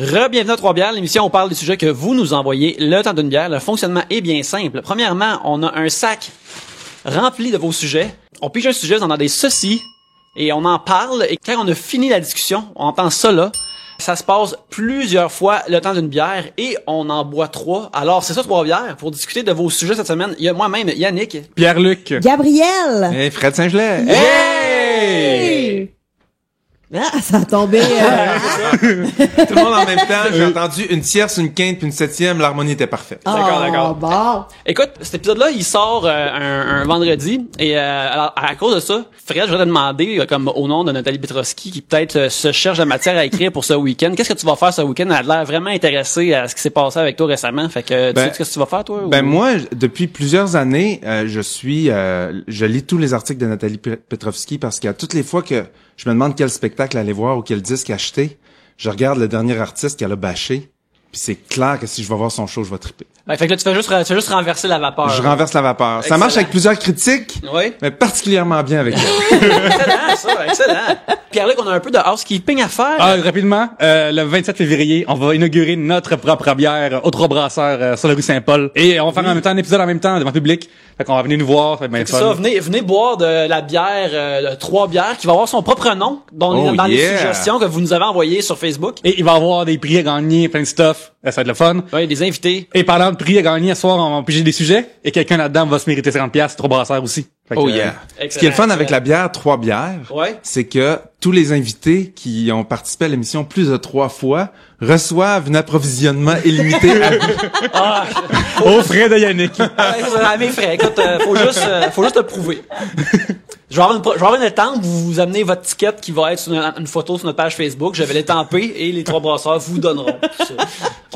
Re-bienvenue à Trois-Bières, l'émission où on parle des sujets que vous nous envoyez. Le temps d'une bière, le fonctionnement est bien simple. Premièrement, on a un sac rempli de vos sujets. On pige un sujet, on en a des ceci, et on en parle. Et quand on a fini la discussion, on entend ça là. Ça se passe plusieurs fois le temps d'une bière et on en boit 3. Alors, c'est ça, Trois-Bières. Pour discuter de vos sujets cette semaine, il y a moi-même, Yannick. Pierre-Luc. Gabriel. Et Fred Saint-Gelais. Hey! Ah, ça a tombé. Tout le monde en même temps. J'ai entendu une tierce, une quinte puis une septième. L'harmonie était parfaite. D'accord. Bon. Écoute, cet épisode-là, il sort un vendredi et alors à cause de ça, Fred, je voudrais te demander, comme au nom de Nathalie Petrovski, qui peut-être se cherche de matière à écrire pour ce week-end, qu'est-ce que tu vas faire ce week-end? Elle a l'air vraiment intéressée à ce qui s'est passé avec toi récemment. Fait que tu sais ce que tu vas faire, toi? Moi, depuis plusieurs années, je lis tous les articles de Nathalie Petrovski parce qu'à toutes les fois que je me demande quel spectacle aller voir ou quel disque acheter, je regarde le dernier artiste qu'elle a bâché, puis c'est clair que si je vais voir son show, je vais triper. Ouais, fait que là, tu fais juste renverser la vapeur. Je renverse la vapeur. Excellent. Ça marche avec plusieurs critiques, Oui. mais particulièrement bien avec elle. Excellent, ça, excellent. Pierre-Luc, on a un peu de housekeeping à faire. Rapidement, le 27 février, on va inaugurer notre propre bière au Trois Brasseurs sur la rue Saint-Paul. Et on va faire en même temps un épisode en même temps devant le public. Fait qu'on va venir nous voir, ça va être bien C'est ça, fun. venez boire de la bière, de Trois-Bières, qui va avoir son propre nom dans les suggestions que vous nous avez envoyées sur Facebook. Et il va y avoir des prix à gagner, plein de stuff. Ça va être le fun. Oui, des invités. Et parlant de prix à gagner, ce soir, on va piger des sujets. Et quelqu'un là-dedans va se mériter 50$, Trois Brasseurs aussi. Fait que, Ce qui est le fun avec la bière Trois Bières, Ouais. c'est que tous les invités qui ont participé à l'émission plus de 3 fois reçoivent un approvisionnement illimité à vie. aux frais de Yannick. Ouais, ça, à mes frais. Écoute, faut juste le prouver. Je vais avoir une étampe, vous vous amenez votre ticket qui va être sur une photo sur notre page Facebook, je vais l'étamper et les Trois Brasseurs vous donneront tout ça.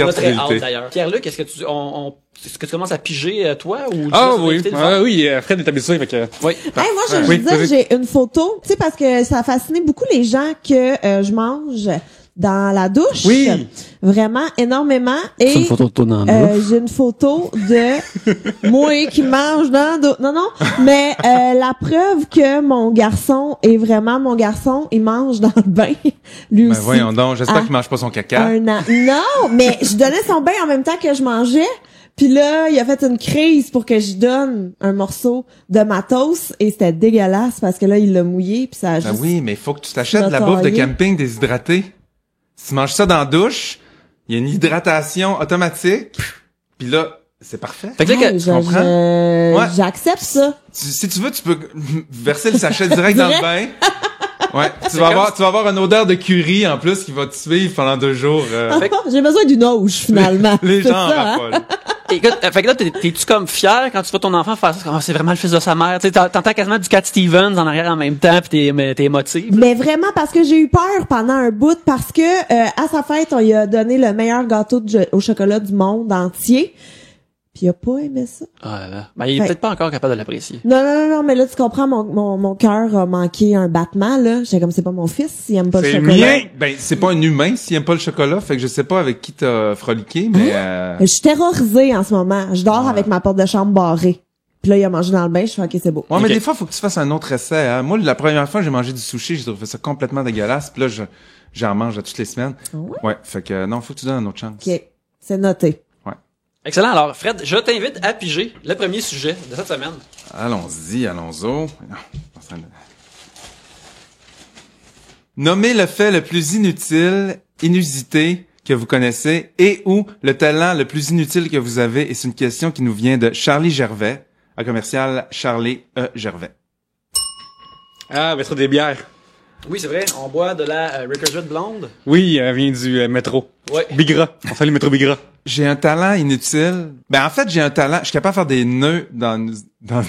On a très hâte d'ailleurs. Pierre-Luc, est-ce que tu commences à piger toi ou tu vas Oui. inviter le faire? Oui, Fred est habitué, fait que... Oui. Hey, moi, je veux dire, j'ai une photo. Tu sais, parce que ça a fasciné beaucoup les gens que je mange dans la douche. Oui. Vraiment, énormément. Et C'est une photo de toi dans la douche. j'ai une photo de moi qui mange dans la douche. Non, mais la preuve que mon garçon est vraiment mon garçon, il mange dans le bain. Lui aussi. Voyons donc, j'espère qu'il mange pas son caca. Un an. Non, mais je donnais son bain en même temps que je mangeais. Puis là, il a fait une crise pour que je donne un morceau de matos et c'était dégueulasse parce que là, il l'a mouillé puis ça a juste... Oui, mais il faut que tu t'achètes de la bouffe de camping déshydratée. Si tu manges ça dans la douche, il y a une hydratation automatique. Puis là, c'est parfait. Fait que là, Hey, tu comprends? J'accepte ça. Si tu veux, tu peux verser le sachet direct dans le bain. Ouais, tu vas avoir une odeur de curry en plus qui va te suivre pendant 2 jours. J'ai besoin d'une auge finalement. Les C'est gens en ça, hein? raffolent. Écoute, fait que là, t'es-tu comme fier quand tu vois ton enfant faire ça? C'est vraiment le fils de sa mère. Tu sais, t'entends quasiment du Cat Stevens en arrière en même temps pis t'es émotive. Mais vraiment parce que j'ai eu peur pendant un bout parce que à sa fête, on lui a donné le meilleur gâteau au chocolat du monde entier. Puis il a pas aimé ça. Ah là là. Ben, il est peut-être pas encore capable de l'apprécier. Non, mais là, tu comprends, mon cœur a manqué un battement, là. J'étais comme, c'est pas mon fils, s'il aime pas le C'est chocolat. mien! Ben, c'est pas un humain s'il aime pas le chocolat, fait que je sais pas avec qui t'as froliqué, mais Je suis terrorisée en ce moment. Je dors avec ma porte de chambre barrée. Puis là, il a mangé dans le bain, je fais, OK, c'est beau. Ouais, mais Ok. des fois, faut que tu fasses un autre essai, hein. Moi, la première fois, j'ai mangé du sushi, j'ai trouvé ça complètement dégueulasse, puis là, j'en mange à toutes les semaines. Ouais, fait que, non, faut que tu donnes une autre chance. OK, c'est noté. Excellent. Alors, Fred, je t'invite à piger le premier sujet de cette semaine. Allons-y. Nommez le fait le plus inusité que vous connaissez et ou le talent le plus inutile que vous avez. Et c'est une question qui nous vient de Charlie Gervais, à commercial Charlie E. Gervais. Mettre des bières. Oui, c'est vrai. On boit de la Rickers Red Blonde. Oui, elle vient du métro. Ouais. Bigra. On salue le métro Bigra. J'ai un talent inutile. Ben, en fait, j'ai un talent. Je suis capable de faire des nœuds dans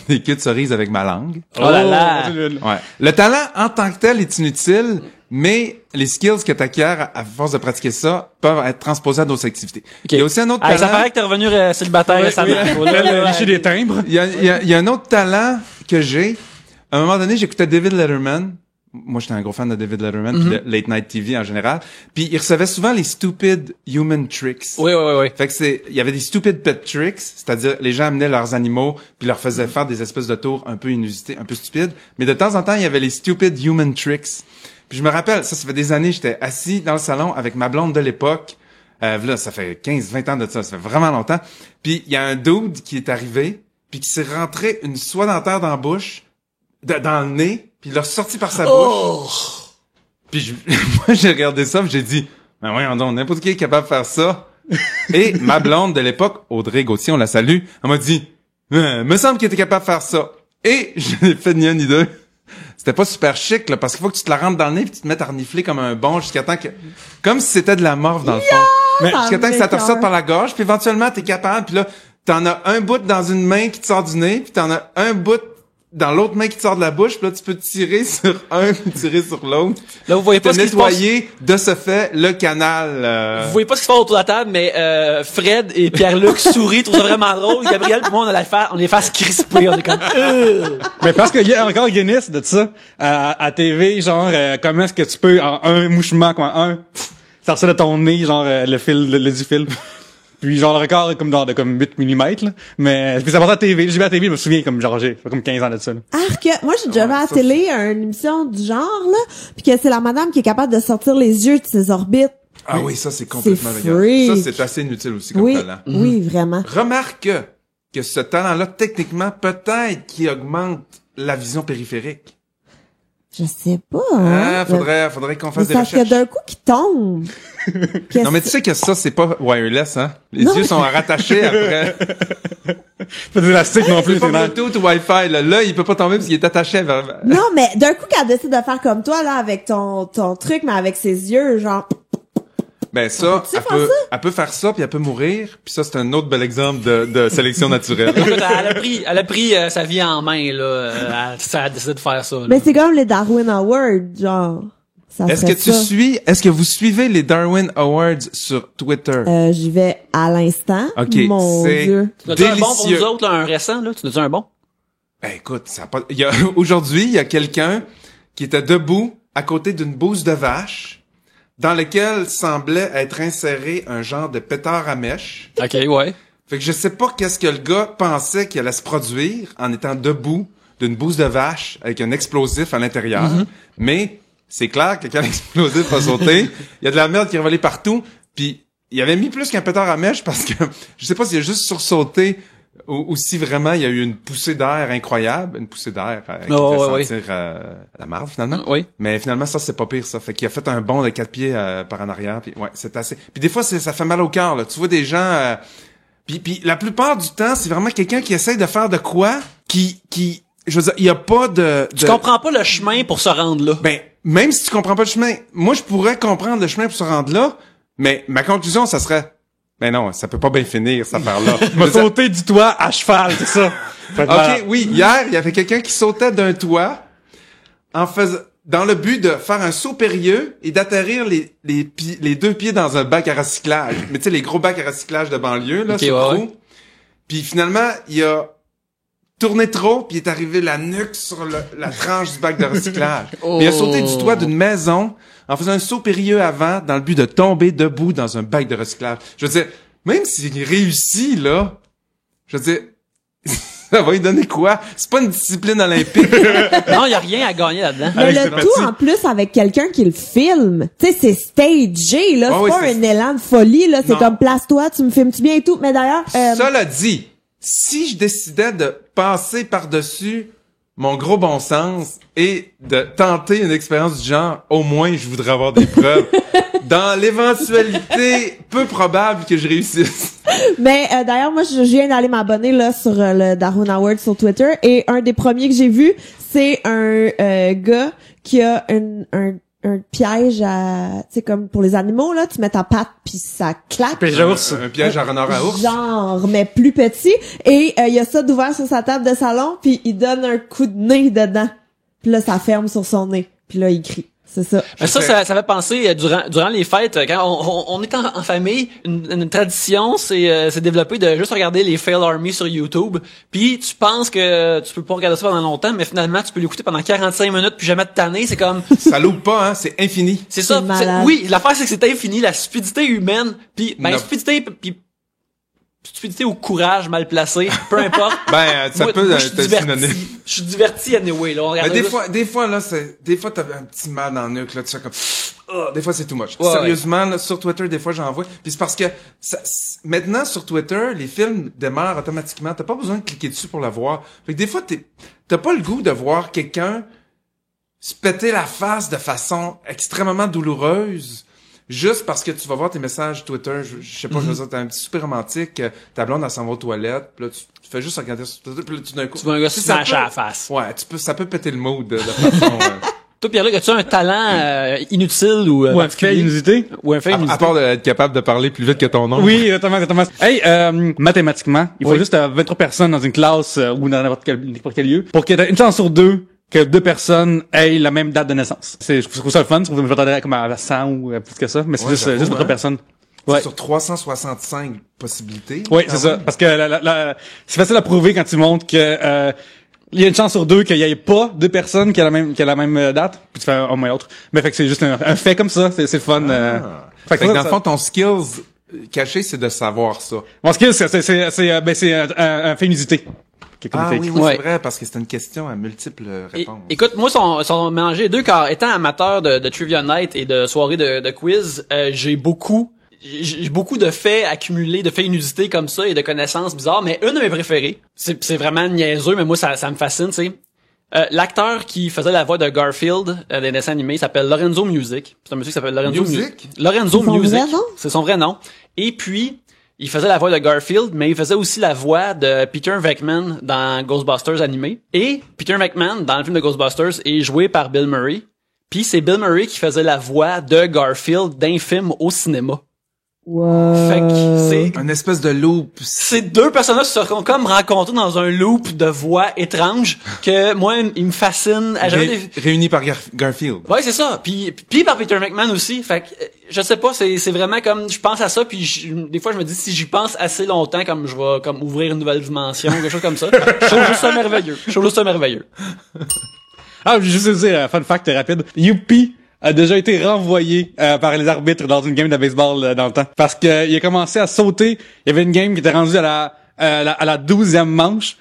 des queues de cerises avec ma langue. Oh là là. Ouais. Le talent en tant que tel est inutile, mais les skills que tu acquiers à force de pratiquer ça peuvent être transposés à d'autres activités. Ok. Il y a aussi un autre Ah, ça talent. paraît que t'es revenu célibataire récemment. Faut là, Lécher des timbres. Il y a un autre talent que j'ai. À un moment donné, j'écoutais David Letterman. Moi, j'étais un gros fan de David Letterman, puis de Late Night TV en général. Puis il recevait souvent les stupid human tricks. Oui. Fait que il y avait des stupid pet tricks, c'est-à-dire les gens amenaient leurs animaux puis leur faisaient faire des espèces de tours un peu inusités, un peu stupides. Mais de temps en temps, il y avait les stupid human tricks. Puis je me rappelle, ça fait des années, j'étais assis dans le salon avec ma blonde de l'époque. Là, ça fait 15-20 ans de ça fait vraiment longtemps. Puis il y a un dude qui est arrivé, puis qui s'est rentré une soie dentaire dans la bouche, dans le nez, puis il l'a ressorti par sa bouche. Puis moi, j'ai regardé ça, puis j'ai dit, ben voyons donc, n'importe qui est capable de faire ça. Et ma blonde de l'époque, Audrey Gauthier, on la salue, elle m'a dit, me semble qu'il était capable de faire ça. Et je n'ai fait ni un ni deux. C'était pas super chic, là, parce qu'il faut que tu te la rentres dans le nez puis tu te mettes à renifler comme un bon jusqu'à temps que, comme si c'était de la morve dans le fond. Mais jusqu'à temps que ça te ressorte par la gorge, puis éventuellement t'es capable, puis là, t'en as un bout dans une main qui te sort du nez, puis t'en as un bout dans l'autre main qui te sort de la bouche, puis là tu peux tirer sur un, puis tirer sur l'autre. Là vous voyez pas ce qui se passe. Nettoyer de ce fait le canal. Vous voyez pas ce qui se passe autour de la table, mais Fred et Pierre-Luc sourient, trouvent ça vraiment drôle. Gabriel, puis moi on les fasse crisper, on est comme. Mais parce qu'il y a encore Guinness de ça à TV, genre comment est-ce que tu peux en un mouchement ça ressort de ton nez, genre le fil, le du fil. Puis genre le record est comme genre de comme 8 mm là, mais puis ça passe à la TV, j'ai vu à la TV, je me souviens comme genre j'ai fait comme 15 ans de ça là. Moi j'ai déjà vu à la télé une émission du genre là, puis que c'est la madame qui est capable de sortir les yeux de ses orbites. Ah oui, ça c'est complètement freak. Ça c'est assez inutile aussi comme talent. Oui, vraiment. Remarque que ce talent-là techniquement peut-être qui augmente la vision périphérique. Je sais pas. Hein? Faudrait qu'on fasse des recherches. Parce que d'un coup qui tombe. Non, mais tu sais que ça, c'est pas wireless, hein? Les yeux sont rattachés après. Pas d'élastique non plus, c'est pas Bluetooth ou Wi-Fi, là. Là, il peut pas tomber parce qu'il est attaché vers... Non, mais d'un coup qu'elle décide de faire comme toi, là, avec ton truc, mais avec ses yeux, genre... Ben ça, elle peut faire ça puis elle peut mourir, puis ça c'est un autre bel exemple de sélection naturelle. Écoute, elle a pris sa vie en main là, ça a décidé de faire ça. Là. Mais c'est comme les Darwin Awards, genre. Est-ce que vous suivez les Darwin Awards sur Twitter? J'y vais à l'instant. OK, mon c'est Dieu. Tu as un bon pour nous autres là, un récent là, tu nous as un bon? Ben écoute, aujourd'hui, il y a quelqu'un qui était debout à côté d'une bouse de vache dans lequel semblait être inséré un genre de pétard à mèche. OK, ouais. Fait que je sais pas qu'est-ce que le gars pensait qu'il allait se produire en étant debout d'une bouse de vache avec un explosif à l'intérieur. Mais c'est clair que quand l'explosif a sauté, il y a de la merde qui est revolée partout. Puis il avait mis plus qu'un pétard à mèche parce que je sais pas s'il a juste sursauté ou si vraiment il y a eu une poussée d'air incroyable, une poussée d'air qui fait sentir la marde finalement. Oui. Mais finalement ça c'est pas pire ça, fait qu'il a fait un bond de 4 pieds par en arrière, puis ouais, c'est assez. Puis des fois ça fait mal au cœur là. Tu vois des gens puis la plupart du temps, c'est vraiment quelqu'un qui essaye de faire de quoi qui je veux dire, il y a pas de Tu comprends pas le chemin pour se rendre là. Ben même si tu comprends pas le chemin, moi je pourrais comprendre le chemin pour se rendre là, mais ma conclusion ça serait ben non, ça peut pas bien finir, cette affaire-là. M'a sauté du toit à cheval, c'est ça. OK, oui. Hier, il y avait quelqu'un qui sautait d'un toit dans le but de faire un saut périlleux et d'atterrir les deux pieds dans un bac à recyclage. Mais tu sais, les gros bacs à recyclage de banlieue, là, sur trou. Puis finalement, il a tourné trop, puis il est arrivé la nuque sur la tranche du bac de recyclage. Il a sauté du toit d'une maison en faisant un saut périlleux avant, dans le but de tomber debout dans un bac de recyclage. Je veux dire, même s'il réussit, là, je veux dire, ça va lui donner quoi? C'est pas une discipline olympique. Non, il y a rien à gagner là-dedans. Mais le tout, en plus, avec quelqu'un qui le filme. Tu sais, c'est stagé, là. C'est pas un élan de folie, là. C'est comme, place-toi, tu me filmes-tu bien et tout. Mais d'ailleurs... Cela dit, si je décidais de passer par-dessus mon gros bon sens et de tenter une expérience du genre, au moins, je voudrais avoir des preuves. Dans l'éventualité peu probable que je réussisse. Mais d'ailleurs, moi, je viens d'aller m'abonner là sur le Darwin Award sur Twitter et un des premiers que j'ai vu, c'est un gars qui a un piège à, tu sais, comme pour les animaux, là, tu mets ta patte puis ça claque. Un piège à renard à ours. Genre, mais plus petit. Et il y a ça d'ouvert sur sa table de salon puis il donne un coup de nez dedans. Puis là, ça ferme sur son nez. Puis là, il crie. C'est ça. Mais ça fait penser durant les fêtes, quand on est en famille, une tradition, c'est développé de juste regarder les Fail Army sur YouTube. Puis tu penses que tu peux pas regarder ça pendant longtemps, mais finalement tu peux l'écouter pendant 45 minutes puis jamais te tanner. C'est comme ça loupe pas, hein. C'est infini. C'est ça. Oui, l'affaire c'est que c'est infini, la stupidité humaine. Puis la stupidité puis stupidité ou courage mal placé, peu importe. Ça Moi, peut moi, je suis être synonyme. diverti. Je suis diverti anyway, là. On regarde Mais juste- des fois, là, des fois, t'as un petit mal dans le nuque, là, tu fais comme, des fois, c'est too much. Ouais, Sérieusement, là, sur Twitter, des fois, j'en vois. Puis c'est parce que, maintenant, sur Twitter, les films démarrent automatiquement. T'as pas besoin de cliquer dessus pour le voir. Fait que des fois, t'as pas le goût de voir quelqu'un se péter la face de façon extrêmement douloureuse. Juste parce que tu vas voir tes messages Twitter, je sais pas, je veux dire, t'as un petit super romantique, ta blonde, elle s'en va aux toilettes, pis là, tu fais juste regarder sur Twitter, pis là, tout d'un coup... Tu veux un gars se ça smash peut- à la face. Ouais, ça peut péter le mood de façon... Toi, Pierre-Luc, as-tu un talent inutile ou Ou un fait particulier? inusité. Ou un fait à inusité? part d'être capable de parler plus vite que ton nom. Oui, exactement. Hey, mathématiquement, il faut Oui. juste 23 personnes dans une classe ou dans n'importe quel lieu pour qu'il y ait une chance sur deux que deux personnes aient la même date de naissance. Je trouve ça le fun, je m'attendais comme à 100 ou plus que ça, mais c'est Ouais, juste j'avoue, 23 hein. personnes. C'est Ouais. sur 365 possibilités. Oui, quand c'est ça. même. Parce que c'est facile à prouver quand tu montres que il y a une chance sur deux qu'il y ait pas deux personnes qui a la même date, puis tu fais un moins l'autre. Mais fait que c'est juste un fait comme ça, c'est le fun. Fait que ça, dans le fond, ton skills caché, c'est de savoir ça. mon skill, c'est un fait inusité. Ah oui, Ouais. c'est vrai, parce que c'est une question à multiples réponses. Écoute, moi, sont mélangés les deux, car étant amateur de Trivia Night et de soirées de quiz, j'ai beaucoup de faits accumulés, de faits inusités comme ça et de connaissances bizarres, mais une de mes préférées, c'est vraiment niaiseux, mais moi, ça me fascine, tu sais. L'acteur qui faisait la voix de Garfield des dessins animés s'appelle Lorenzo Music. C'est un monsieur qui s'appelle Lorenzo Music? Lorenzo C'est son Music. vrai nom? C'est son vrai nom. Et puis, il faisait la voix de Garfield, mais il faisait aussi la voix de Peter Venkman dans Ghostbusters animé. Et Peter Venkman, dans le film de Ghostbusters, est joué par Bill Murray. Puis c'est Bill Murray qui faisait la voix de Garfield d'un film au cinéma. Wow. Fait que c'est Un espèce de loop. ces deux personnages se sont comme rencontrés dans un loop de voix étrange que moi, il me fascine. Réunis par Garfield. Ouais, c'est ça. Puis par Peter McMahon aussi. Fait que je sais pas, c'est vraiment comme je pense à ça puis des fois je me dis si j'y pense assez longtemps comme je vais comme ouvrir une nouvelle dimension, quelque chose comme ça. Je trouve juste ça merveilleux. Je trouve juste ça merveilleux. Ah, je vais juste dire, fun fact rapide. Youpi a déjà été renvoyé par les arbitres dans une game de baseball dans le temps. Parce que il a commencé à sauter. Il y avait une game qui était rendue à la 12e manche,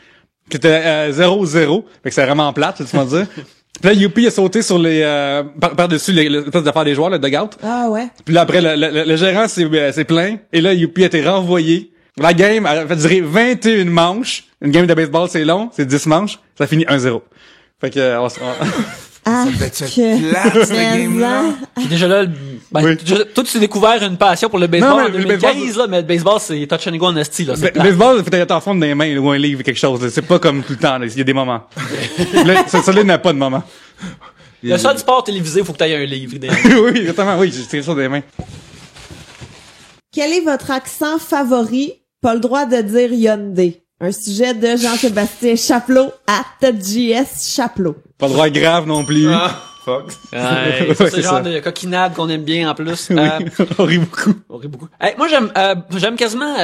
qui était 0-0. Fait que c'est vraiment plate, tu vas dire. Puis là, Youpi a sauté sur les par-dessus les places d'affaires des joueurs, le dugout. Ah ouais. Puis là, après, le gérant s'est plaint. Et là, Youpi a été renvoyé. La game a fait durer 21 manches. Une game de baseball, c'est long. C'est 10 manches. Ça finit 1-0. Fait que, Ah, Ça devait être plate, ce game-là. Puis déjà là, Oui. toi tu t'es découvert une passion pour le baseball Non, mais en le 2015 baseball- là, mais le baseball c'est touch and go en esti là, c'est Le plate. baseball, faut être en fond dans les mains, là, ou un livre, quelque chose, là. C'est pas comme tout le temps, là. Il y a des moments. Là, celui-là n'a pas de moment. Le seul sport télévisé, faut que t'ailles un livre idéalement. Oui, exactement, oui, j'ai tiré ça des mains. Quel est votre accent favori? Pas le droit de dire Hyundai. Un sujet de Jean-Sébastien Chapelot à JS Chapelot. Pas de droit grave non plus. Ah, fuck. Ouais, Ouais, c'est c'est le genre ça. de coquinade qu'on aime bien en plus. Oui, on rit beaucoup. On rit beaucoup. Hey, moi j'aime quasiment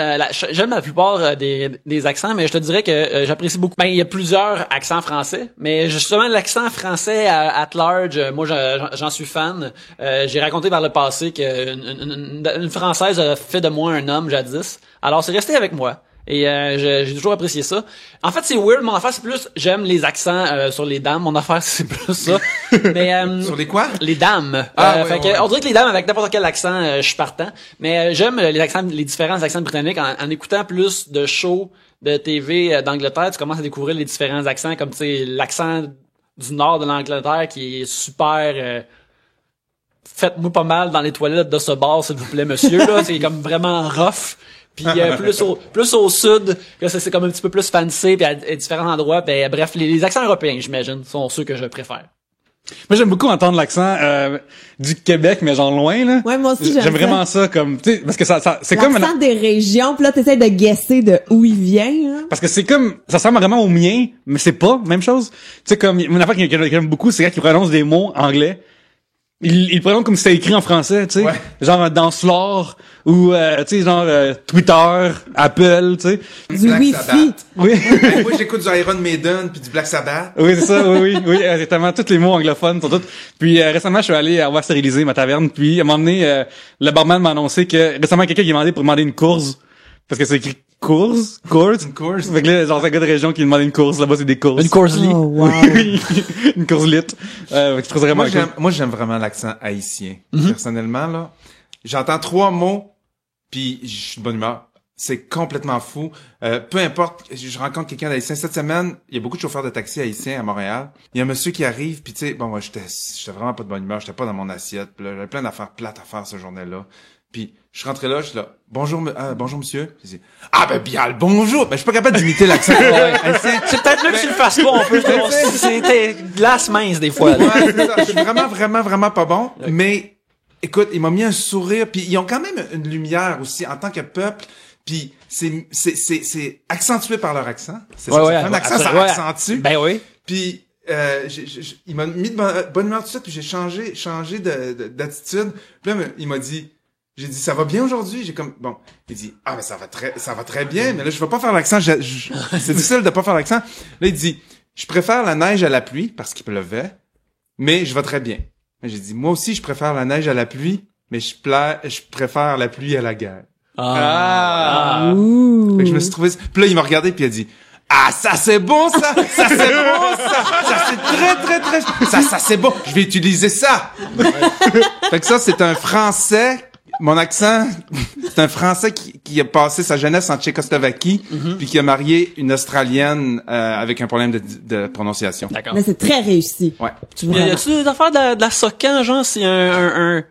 j'aime la plupart des accents, mais je te dirais que j'apprécie beaucoup. Ben il y a plusieurs accents français, mais justement l'accent français at large, moi j'en suis fan. J'ai raconté par le passé que une française a fait de moi un homme jadis. Alors c'est resté avec moi. Et j'ai toujours apprécié ça. En fait, c'est weird. Mon affaire, c'est plus j'aime les accents sur les dames. Mon affaire, c'est plus ça. Mais Sur les quoi? les dames. Ah, ouais, fait que, ouais. on dirait que les dames avec n'importe quel accent, je suis partant. Mais j'aime les différents accents britanniques. En écoutant plus de shows de TV d'Angleterre, tu commences à découvrir les différents accents, comme tu sais l'accent du nord de l'Angleterre qui est super. Faites-moi pas mal dans les toilettes de ce bar, s'il vous plaît, monsieur. Là, c'est comme vraiment rough. Puis plus au sud, là c'est comme un petit peu plus fancy, puis à différents endroits. Ben bref, les accents européens, j'imagine, sont ceux que je préfère. Moi, j'aime beaucoup entendre l'accent du Québec, mais genre loin, là. Ouais, moi aussi, j'aime J'aime ça. vraiment ça, comme, tu sais, parce que ça c'est comme... L'accent des régions, pis là, t'essaies de guesser de où il vient, là. Parce que c'est comme, ça ressemble vraiment au mien, mais c'est pas, même chose. Tu sais, comme, une affaire que j'aime beaucoup, c'est quand ils prononcent des mots anglais. Ils prononcent comme si c'était écrit en français, tu sais. Ouais. Genre, Dancelor, ou, tu sais, genre, Twitter, Apple, tu sais. Du Black Wi-Fi. Sabbath. Oui. Hey, moi, j'écoute du Iron Maiden puis du Black Sabbath. Oui, c'est ça, oui, exactement. Tous les mots anglophones sont tous. Puis récemment, je suis allé avoir stérilisé ma taverne, puis à un moment donné, le barman m'a annoncé que récemment quelqu'un qui m'a demandé pour demander une course, parce que c'est écrit course. Une course. Fait que là, genre, c'est un gars de région qui demande une course. Là-bas, c'est des courses. Une course lit. Oh, wow. Oui, une course lit. Fait que je trouve ça vraiment cool. Moi, j'aime vraiment l'accent haïtien. Personnellement, là. J'entends 3 mots, puis je suis de bonne humeur. C'est complètement fou. Peu importe, je rencontre quelqu'un d'haïtien. Cette semaine, il y a beaucoup de chauffeurs de taxi haïtiens à Montréal. Il y a un monsieur qui arrive, puis tu sais, bon, moi, j'étais vraiment pas de bonne humeur. J'étais pas dans mon assiette. Puis là, j'avais plein d'affaires plates à faire ce journée-là. Puis je suis rentré là, je suis là. Bonjour monsieur. Puis il dit, ah ben bien le bonjour. Ben je suis pas capable d'imiter l'accent haïtien. C'est peut-être mieux que tu le fasses pas, on peut. C'était glace mince des fois. Là. Ouais, c'est ça. Je suis vraiment pas bon. Mais écoute, il m'a mis un sourire. Puis ils ont quand même une lumière aussi en tant que peuple. Puis c'est accentué par leur accent. C'est ça. Un accent, ça accentue. Ben oui. Puis il m'a mis de bonne humeur tout ça. Puis j'ai changé d'attitude. Puis là, il m'a dit. J'ai dit, ça va bien aujourd'hui? J'ai comme, bon. Il dit, ah, mais ça va très bien. Mais là, je vais pas faire l'accent. C'est difficile de pas faire l'accent. Là, il dit, je préfère la neige à la pluie parce qu'il pleuvait, mais je vais très bien. J'ai dit, moi aussi, je préfère la neige à la pluie, mais je préfère la pluie à la guerre. Ouh. Fait que je me suis trouvé, puis là, il m'a regardé puis il a dit, ah, ça c'est bon, ça! Ça c'est bon, ça c'est très, ça c'est bon! Je vais utiliser ça! Fait que ça, c'est un Français. Mon accent, c'est un Français qui a passé sa jeunesse en Tchécoslovaquie, puis qui a marié une Australienne avec un problème de prononciation. D'accord. Mais c'est très réussi. Ouais. Y a-tu des affaires de la socan, genre, si un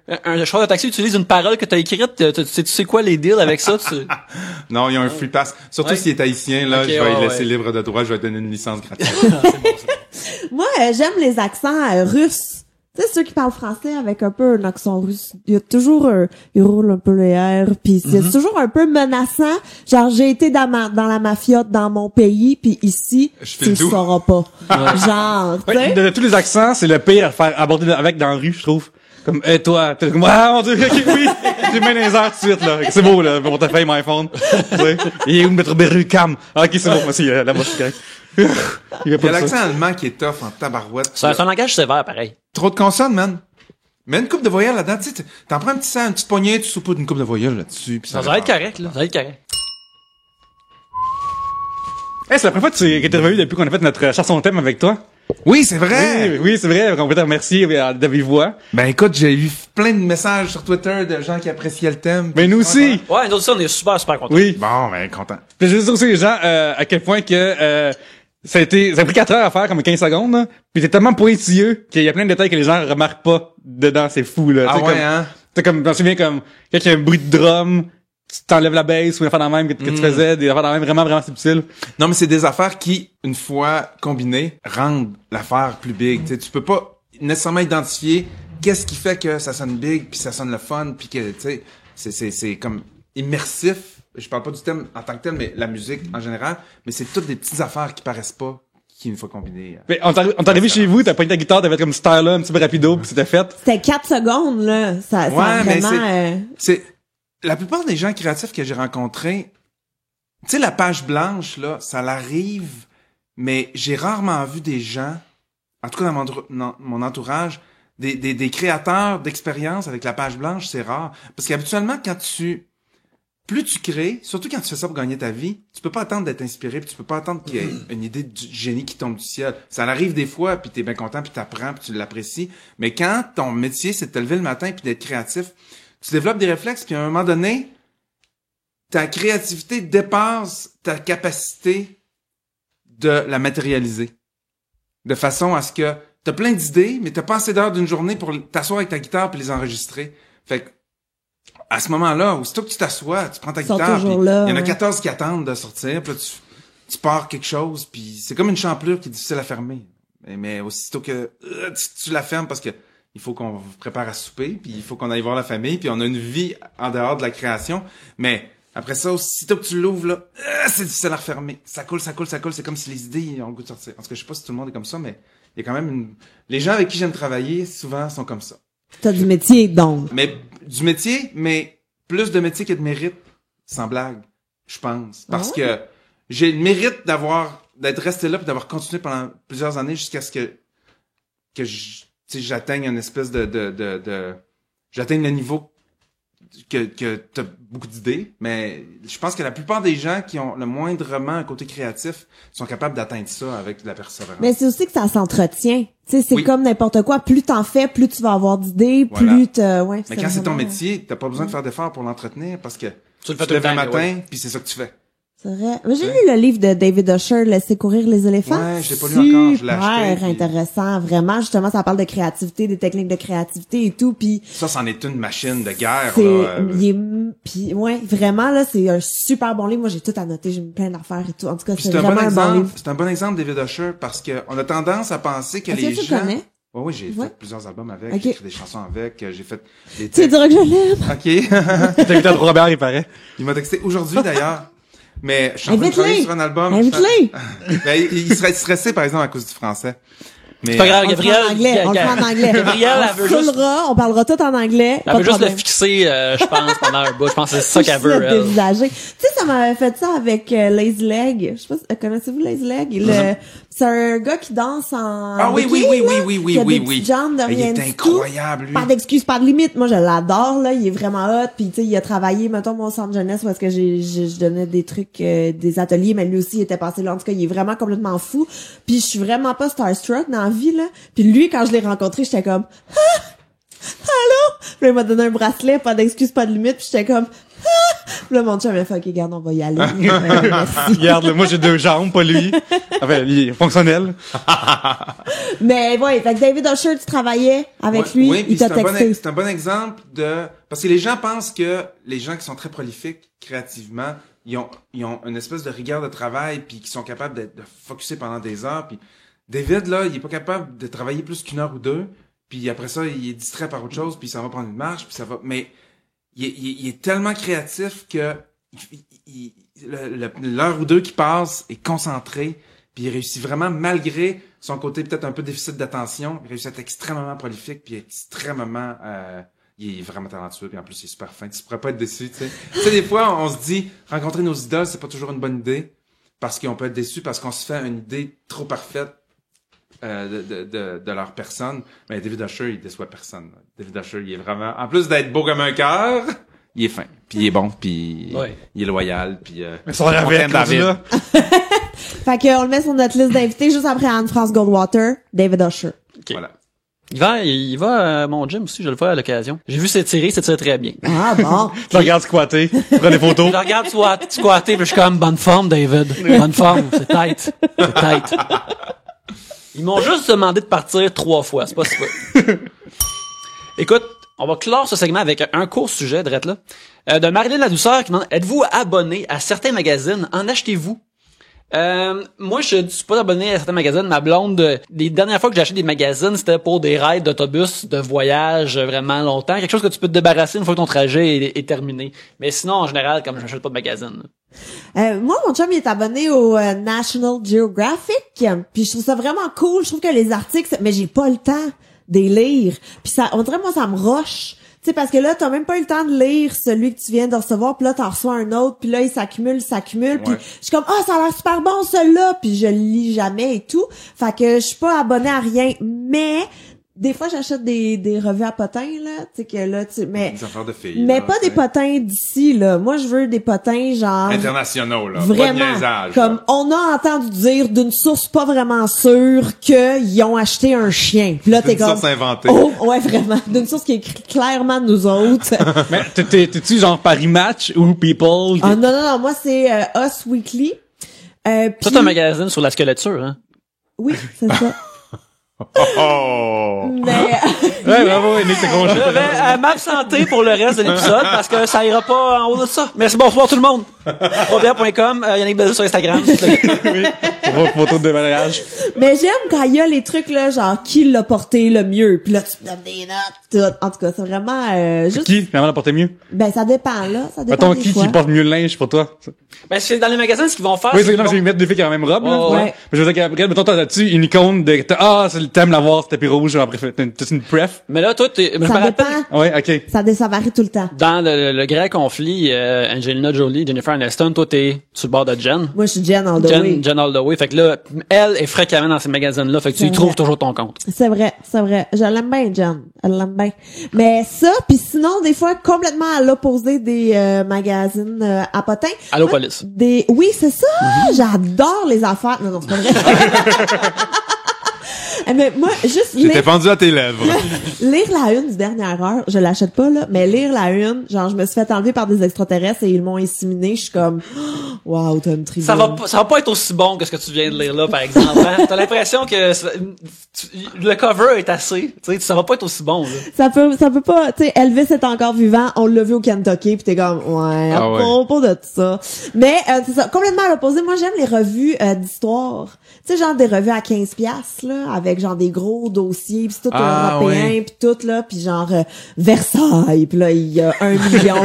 chauffeur de taxi utilise une parole que t'as écrite, tu sais quoi les deals avec ça? Non, il y a un free pass. Surtout s'il est haïtien, là, Okay, je vais lui laisser libre de droit, je vais lui donner une licence gratuite. Moi, j'aime les accents russes. Tu sais, ceux qui parlent français avec un peu un accent russe. Il y a toujours ils roulent un peu les airs, puis c'est toujours un peu menaçant. Genre, j'ai été dans la mafia dans mon pays, puis ici, tu le sauras pas. Genre, tu sais. De tous les accents, c'est le pire à faire aborder avec dans la rue, je trouve. Comme, toi, t'es comme, ah, mon Dieu, ok, oui, j'ai mis dans les airs tout de suite, là. C'est beau, là, mon portefeuille, mon iPhone. Tu sais. Il est où Metro Berrucam? Ah, ok, c'est bon, moi aussi, là-bas, c'est correct. Il y a l'accent allemand qui est tough en tabarouette. C'est un langage sévère, pareil. Trop de consonnes, man. Mets une coupe de voyelles là-dedans, tu sais, t'en prends un petit sang, une petite poignée, tu saupoudres une coupe de voyelles là-dessus, puis Ça va être correct, là. Ça va être correct. C'est la première fois que t'es revenu depuis qu'on a fait notre chanson thème avec toi. Oui, c'est vrai! Oui, c'est vrai, on peut te remercier de vive voix. Ben écoute, j'ai eu plein de messages sur Twitter de gens qui appréciaient le thème. Mais nous aussi! Ouais, nous aussi, on est super contents. Oui. Bon, ben content. Puis je veux dire aussi les gens à quel point que ça a pris 4 heures à faire, comme 15 secondes, là. Puis c'est tellement pointilleux qu'il y a plein de détails que les gens remarquent pas dedans, c'est fou, là. Ah t'sais, ouais, comme, hein? t'sais, comme, je me souviens comme, quand il y a un bruit de drum, tu t'enlèves la bass ou une affaire dans la même que tu faisais, des affaires dans la même vraiment subtiles. Non, mais c'est des affaires qui, une fois combinées, rendent l'affaire plus big. T'sais, tu peux pas nécessairement identifier qu'est-ce qui fait que ça sonne big, puis ça sonne le fun, puis que, tu sais, c'est comme immersif. Je parle pas du thème en tant que tel, mais la musique en général. Mais c'est toutes des petites affaires qui paraissent pas, qui une fois combinées. Mais on t'est arrivé chez vous, t'as pris ta guitare, t'avais comme ce style-là, un petit peu rapido, puis c'était fait. C'était 4 secondes, là. Ça Ouais, a mais vraiment... c'est la plupart des gens créatifs que j'ai rencontrés, tu sais, la page blanche, là, ça l'arrive, mais j'ai rarement vu des gens, en tout cas dans mon entourage, des créateurs d'expériences avec la page blanche, c'est rare. Parce qu'habituellement, plus tu crées, surtout quand tu fais ça pour gagner ta vie, tu peux pas attendre d'être inspiré, puis tu peux pas attendre qu'il y ait une idée du génie qui tombe du ciel. Ça arrive des fois, puis t'es bien content, puis t'apprends, puis tu l'apprécies. Mais quand ton métier, c'est de te lever le matin puis d'être créatif, tu développes des réflexes, puis à un moment donné, ta créativité dépasse ta capacité de la matérialiser. De façon à ce que t'as plein d'idées, mais t'as pas assez d'heures d'une journée pour t'asseoir avec ta guitare puis les enregistrer. Fait que, à ce moment-là, aussitôt que tu t'assois, tu prends ta guitare, puis il y en a 14 qui attendent de sortir, puis là, tu pars quelque chose, puis c'est comme une champlure qui est difficile à fermer. Mais aussitôt que tu la fermes parce que il faut qu'on prépare à souper, puis il faut qu'on aille voir la famille, puis on a une vie en dehors de la création. Mais après ça, aussitôt que tu l'ouvres, là, c'est difficile à refermer. Ça coule. C'est comme si les idées ont le goût de sortir. En tout cas, je sais pas si tout le monde est comme ça, mais il y a quand même les gens avec qui j'aime travailler, souvent, sont comme ça. T'as du métier, donc. Mais du métier, mais plus de métier que de mérite, sans blague, je pense. Parce que j'ai le mérite d'être resté là puis d'avoir continué pendant plusieurs années jusqu'à ce que j'atteigne une espèce j'atteigne le niveau que t'as beaucoup d'idées, mais je pense que la plupart des gens qui ont le moindrement un côté créatif sont capables d'atteindre ça avec de la persévérance. Mais c'est aussi que ça s'entretient. Tu sais, c'est Oui. comme n'importe quoi. Plus t'en fais, plus tu vas avoir d'idées, Voilà. plus ouais. Mais quand c'est ton vraiment- métier, t'as pas besoin de faire d'efforts pour l'entretenir parce que Tu le tu fais te tout le lèves le temps, matin, ouais. puis c'est ça que tu fais. C'est vrai. Mais j'ai lu le livre de David Usher, Laisser courir les éléphants. Ouais, je l'ai pas lu encore, je l'ai acheté, Super puis- intéressant. Vraiment, justement, ça parle de créativité, des techniques de créativité et tout. Puis Ça, c'en est une machine de guerre, c'est, là. puis ouais, vraiment là, c'est un super bon livre. Moi, j'ai tout annoté, j'ai mis plein d'affaires et tout. En tout cas, Puis c'est c'est un vraiment bon un bon exemple, livre. c'est un bon exemple David Usher parce que on a tendance à penser que Est-ce les que tu gens... le connais? Oui, j'ai Ouais. fait plusieurs albums avec, Ok. j'ai écrit des chansons avec, j'ai fait des Tu dirais que je l'aime. OK. T'as invité à Robert, il paraît. Il m'a texté aujourd'hui d'ailleurs. Mais je suis en train de Invite-les. travailler sur un album. Invite-les. Ben, il serait stressé par exemple à cause du français. Mais C'est pas grave, On le Gabriel. prend en anglais. On le prend en anglais. Gabriel, elle veut On juste, roulera, on parlera tout en anglais. elle pas veut de juste le problème. fixer, je pense, pendant un bout. Je pense que c'est ça Je qu'elle suis veut, elle. dévisagée. Tu sais, ça m'avait fait ça avec Lazy Leg. Je sais pas, connaissez-vous Lazy Leg? C'est un gars qui danse en Ah oui, oui, bikini, oui, là, oui, oui, oui, qui a oui, des oui. petites jambes de Il rien est du tout. incroyable, lui. Pas d'excuses, pas de limite. Moi, je l'adore, là. Il est vraiment hot. Puis, tu sais, il a travaillé, mettons, mon centre jeunesse parce que je donnais des trucs, des ateliers, mais lui aussi, il était passé là. En tout cas, il est vraiment complètement fou. Puis, je suis vraiment pas starstruck dans la vie, là. Puis lui, quand je l'ai rencontré, j'étais comme, ah! Allô? Puis là, il m'a donné un bracelet, pas d'excuses, pas de limite. Puis j'étais comme, ah! Puis là, mon chum m'a fait, OK, garde, on va y aller. Merci. Regarde, moi j'ai 2 jambes, pas lui. Enfin, il est fonctionnel. Mais ouais, fait que David Usher, tu travaillais avec Ouais, lui, oui, puis il t'a texté. c'est un bon exemple de parce que les gens pensent que les gens qui sont très prolifiques créativement, ils ont une espèce de rigueur de travail puis qui sont capables de focusser pendant des heures. Puis David là, il est pas capable de travailler plus qu'1 heure ou 2. Puis après ça, il est distrait par autre chose, puis ça va prendre une marche, puis ça va. Mais il est tellement créatif que l'heure ou 2 qui passe est concentré, puis il réussit vraiment malgré son côté peut-être un peu déficit d'attention, il réussit à être extrêmement prolifique, puis extrêmement il est vraiment talentueux, puis en plus il est super fin. Tu pourrais pas être déçu, tu sais. Tu sais, des fois on se dit rencontrer nos idoles, c'est pas toujours une bonne idée parce qu'on peut être déçu parce qu'on se fait une idée trop parfaite de leur personne. Mais David Usher, il déçoit personne. David Usher, il est vraiment, en plus d'être beau comme un cœur, il est fin, puis il est bon, puis Ouais. il est loyal, puis Mais ça avec, on t'aime, David. là. Fait que on le met sur notre liste d'invités juste après Anne-France Goldwater, David Usher. Ok. Voilà. Il va à mon gym aussi, je le fais à l'occasion. J'ai vu s'étirer très bien. Ah bon. Tu le regardes squatter, tu prends des photos. Je le regarde squatter, puis je suis comme, bonne forme, David. Bonne forme, c'est tight. C'est tight. Ils m'ont juste demandé de partir 3 fois, c'est pas si peu. Écoute, on va clore ce segment avec un court sujet, drette là. De Marilyn Ladouceur qui demande, êtes-vous abonné à certains magazines? En achetez-vous? Moi, je suis pas abonné à certains magazines. Ma blonde, les dernières fois que j'ai acheté des magazines, c'était pour des rides d'autobus, de voyage vraiment longtemps. Quelque chose que tu peux te débarrasser une fois que ton trajet est terminé. Mais sinon, en général, comme je n'achète pas de magazines. Moi, mon chum, il est abonné au National Geographic. Puis je trouve ça vraiment cool. Je trouve que les articles, mais j'ai pas le temps de les lire. Puis ça, on dirait, moi, ça me roche. Tu sais, parce que là, t'as même pas eu le temps de lire celui que tu viens de recevoir, puis là, t'en reçois un autre, puis là, il s'accumule, puis Ouais. je suis comme, ah, ça a l'air super bon, celui-là, puis je le lis jamais et tout. Fait que je suis pas abonnée à rien, mais des fois, j'achète des revues à potins, là, tu sais, que là, mais Des affaires de filles. mais là, pas des tu sais. potins d'ici, là. Moi, je veux des potins, genre... Internationaux, là. Pas de Vraiment, niaisage, comme là. on a entendu dire d'une source pas vraiment sûre qu'ils ont acheté un chien. Puis là, t'es Une comme... source inventée. Oh, ouais, vraiment. D'une source qui est clairement de nous autres. Mais t'es-tu genre Paris Match ou People? Ah non, non, non, moi, c'est Us Weekly. Ça, Puis- c'est un magazine sur la squeletture, hein? Oui, c'est ça. Oh! Mais... Ouais, bravo, Nick, c'est con. Je vais m'absenter pour le reste de l'épisode parce que ça ira pas en haut de ça. Merci, bonsoir tout le monde. Robert.com, Yannick Belzou sur Instagram. Oui, photo de mariage. Mais j'aime quand il y a les trucs, là, genre, qui l'a porté le mieux. Puis là, tu te donnes des notes, tout. En tout cas, c'est vraiment juste... Qui? Vraiment la porter mieux? Ben, ça dépend, là. Ça dépend Mettons, des fois. qui porte mieux le linge pour toi? Ben, c'est dans les magasins, ce qu'ils vont faire. Oui, c'est c'est qu'ils non, vont- je vais mettre des filles qui ont la même robe, là. Ouais. Ouais. Mais je veux dire qu'après, mettons, t'as-tu une icône de, t'aimes l'avoir, ce tapis rouge, après, t'as une pref? Mais là, toi, je me Ça rappelle, dépend. Ouais, ok. Ça varie tout le temps. dans le grand conflit, Angelina Jolie, Jennifer Aniston, toi, t'es sur le bord de Jen. Moi, je suis Jen all the way. Jen all the way. Fait que là, elle est fréquemment dans ces magazines-là. Fait que tu y C'est trouves vrai. toujours ton compte. C'est vrai. Je l'aime bien, Jen. Elle l'aime bien. Mais ça, puis sinon, des fois, complètement à l'opposé des magazines à potins. Allô, Moi, police. Oui, c'est ça. J'adore les affaires. Non, c'est pas vrai. Mais moi, juste J'étais pendu à tes lèvres. lire la une du Dernière Heure, je l'achète pas, là, mais lire la une, genre, je me suis fait enlever par des extraterrestres et ils m'ont inséminé, je suis comme, wow, t'as une tribune. Ça va pas être aussi bon que ce que tu viens de lire là, par exemple. Hein? T'as l'impression que le cover est assez, tu sais, ça va pas être aussi bon, là. Ça peut pas, tu sais, Elvis est encore vivant, on l'a vu au Kentucky, pis t'es comme, ouais, à propos de tout ça. Mais, c'est ça, complètement à l'opposé, moi, j'aime les revues d'histoire. Tu sais, genre des revues à 15$, là, avec genre des gros dossiers, pis c'est tout européen, pis tout, là, pis genre Versailles, pis là, il y a 1 million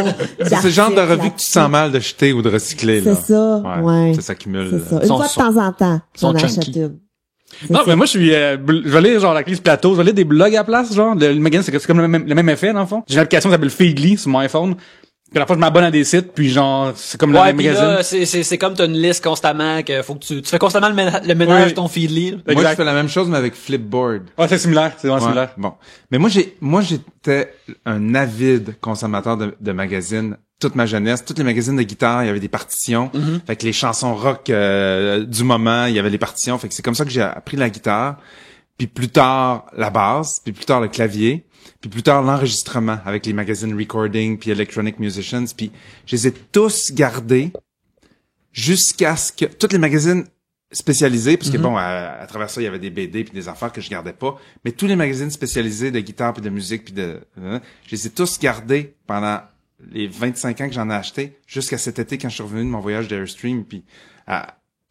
C'est le genre de revue que tu te sens mal de jeter ou de recycler, là. C'est ça, ouais. Ça s'accumule. C'est ça. Une fois de temps en temps, j'en achète une. Non, mais moi, je suis, je vais lire, genre, la crise plateau, je vais lire des blogs à la place, genre, le magazine, c'est comme le même effet, dans le fond. J'ai une application qui s'appelle Feedly sur mon iPhone. Puis à la fois, je m'abonne à des sites, puis genre, c'est comme le Ouais, même pis magazine. là, c'est comme t'as une liste constamment que faut que tu fais constamment le ménage Oui. de ton Feedly. Là. Moi, Exact. je fais la même chose, mais avec Flipboard. Ouais, c'est similaire, c'est vraiment Ouais, similaire. Bon. Mais moi, j'étais un avide consommateur de magazines toute ma jeunesse. Tous les magazines de guitare, il y avait des partitions. Fait que les chansons rock du moment, il y avait les partitions. Fait que c'est comme ça que j'ai appris la guitare. Puis plus tard, la basse. Puis plus tard, le clavier. Puis plus tard, l'enregistrement avec les magazines Recording puis Electronic Musicians. Puis je les ai tous gardés jusqu'à ce que... Tous les magazines spécialisés, parce que bon, à travers ça, il y avait des BD puis des affaires que je gardais pas. Mais tous les magazines spécialisés de guitare puis de musique puis je les ai tous gardés pendant les 25 ans que j'en ai acheté jusqu'à cet été quand je suis revenu de mon voyage d'Airstream. Puis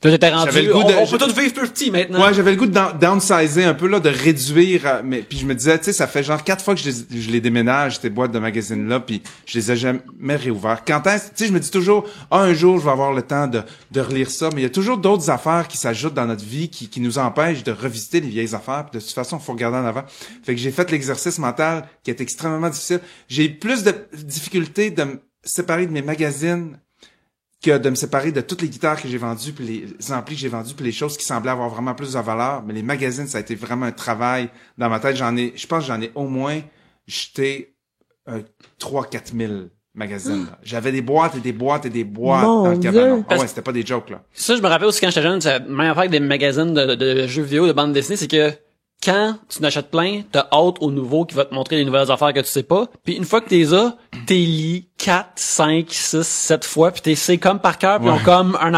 Toi, t'étais rendu, J'avais le goût de- on peut tous vivre plus petit maintenant. ouais, j'avais le goût de downsizer un peu là, de réduire. Mais puis je me disais, tu sais, ça fait genre 4 fois que je les déménage ces boîtes de magazines là, puis je les ai jamais réouverts. Quand est-ce, tu sais, je me dis toujours, un jour je vais avoir le temps de relire ça. Mais il y a toujours d'autres affaires qui s'ajoutent dans notre vie qui nous empêchent de revisiter les vieilles affaires. Puis de toute façon, il faut regarder en avant. Fait que j'ai fait l'exercice mental qui est extrêmement difficile. J'ai eu plus de difficultés de me séparer de mes magazines que de me séparer de toutes les guitares que j'ai vendues, puis les amplis que j'ai vendus, puis les choses qui semblaient avoir vraiment plus de valeur. Mais les magazines, ça a été vraiment un travail dans ma tête. Je pense que j'en ai au moins jeté 3-4 000 magazines. Là. J'avais des boîtes et des boîtes et des boîtes Mon dans le Dieu. cabanon. Ah ouais, c'était pas des jokes, là. Ça, je me rappelle aussi quand j'étais jeune, c'est la même affaire avec des magazines de jeux vidéo, de bande dessinée, c'est que quand tu n'achètes plein, t'as hâte au nouveau qui va te montrer les nouvelles affaires que tu sais pas. Puis une fois que t'es là, t'es lis 4, 5, 6, 7 fois, puis c'est comme par cœur, puis ils ont comme une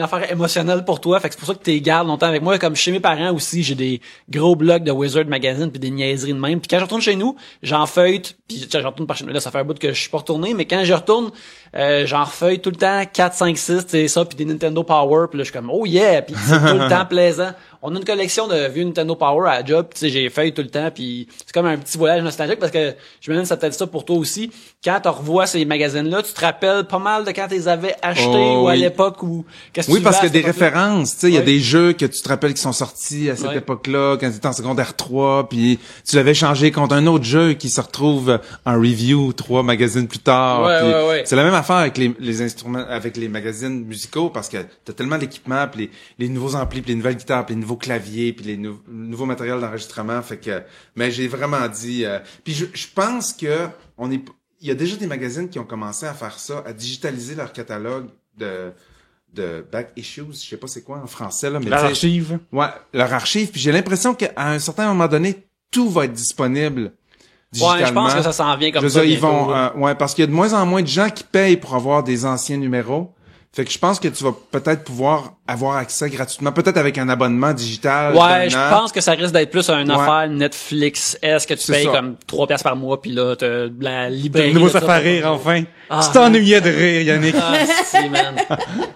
affaire émotionnelle pour toi. Fait que c'est pour ça que t'es gardes longtemps avec moi. Comme chez mes parents aussi, j'ai des gros blocs de Wizard Magazine puis des niaiseries de même. Puis quand je retourne chez nous, j'en feuille, puis je retourne par chez nous. Là, ça fait un bout que je suis pas retourné, mais quand je retourne, j'en refeuille tout le temps 4, 5, 6, tu sais ça, puis des Nintendo Power, puis là je suis comme oh yeah, puis c'est tout le temps plaisant. On a une collection de vieux Nintendo Power à la job, tu sais j'ai feuille tout le temps, puis c'est comme un petit voyage nostalgique parce que je me demande ça peut-être ça pour toi aussi. Quand tu revois ces magazines-là, tu te rappelles pas mal de quand tu les avais achetés ou à oui. l'époque ou qu'est-ce que Oui, tu parce vivais qu'il y à a des cette époque-là? références, tu sais, il y a Ouais. des jeux que tu te rappelles qui sont sortis à cette Ouais. époque-là, quand tu étais en secondaire 3, puis tu l'avais changé contre un autre jeu qui se retrouve en review 3 magazines plus tard. Ouais, puis ouais. C'est la même affaire avec les instruments, avec les magazines musicaux, parce que t'as tellement d'équipements, puis les nouveaux amplis, puis les nouvelles guitares, puis les nouveaux claviers, puis les nouveaux matériels d'enregistrement, fait que, mais j'ai vraiment dit, puis je pense que il y a déjà des magazines qui ont commencé à faire ça, à digitaliser leur catalogue de back issues, je sais pas c'est quoi en français là, mais tu sais, L'archive. ouais, leur archive. Puis j'ai l'impression qu'à un certain moment donné, tout va être disponible digitalement. Ouais, je pense que ça s'en vient comme Je veux ça. dire, ils bientôt, vont, là. ouais, parce qu'il y a de moins en moins de gens qui payent pour avoir des anciens numéros. Fait que je pense que tu vas peut-être pouvoir avoir accès gratuitement, peut-être avec un abonnement digital. Ouais, je d'un an. pense que ça risque d'être plus une Ouais. affaire Netflix. Est-ce que tu C'est payes ça. comme 3 piastres par mois puis là t'as la Le librairie. nouveau de ça. ça fait rire, enfin. Ah, Tu t'ennuyais de rire, Yannick. Ah, si, man.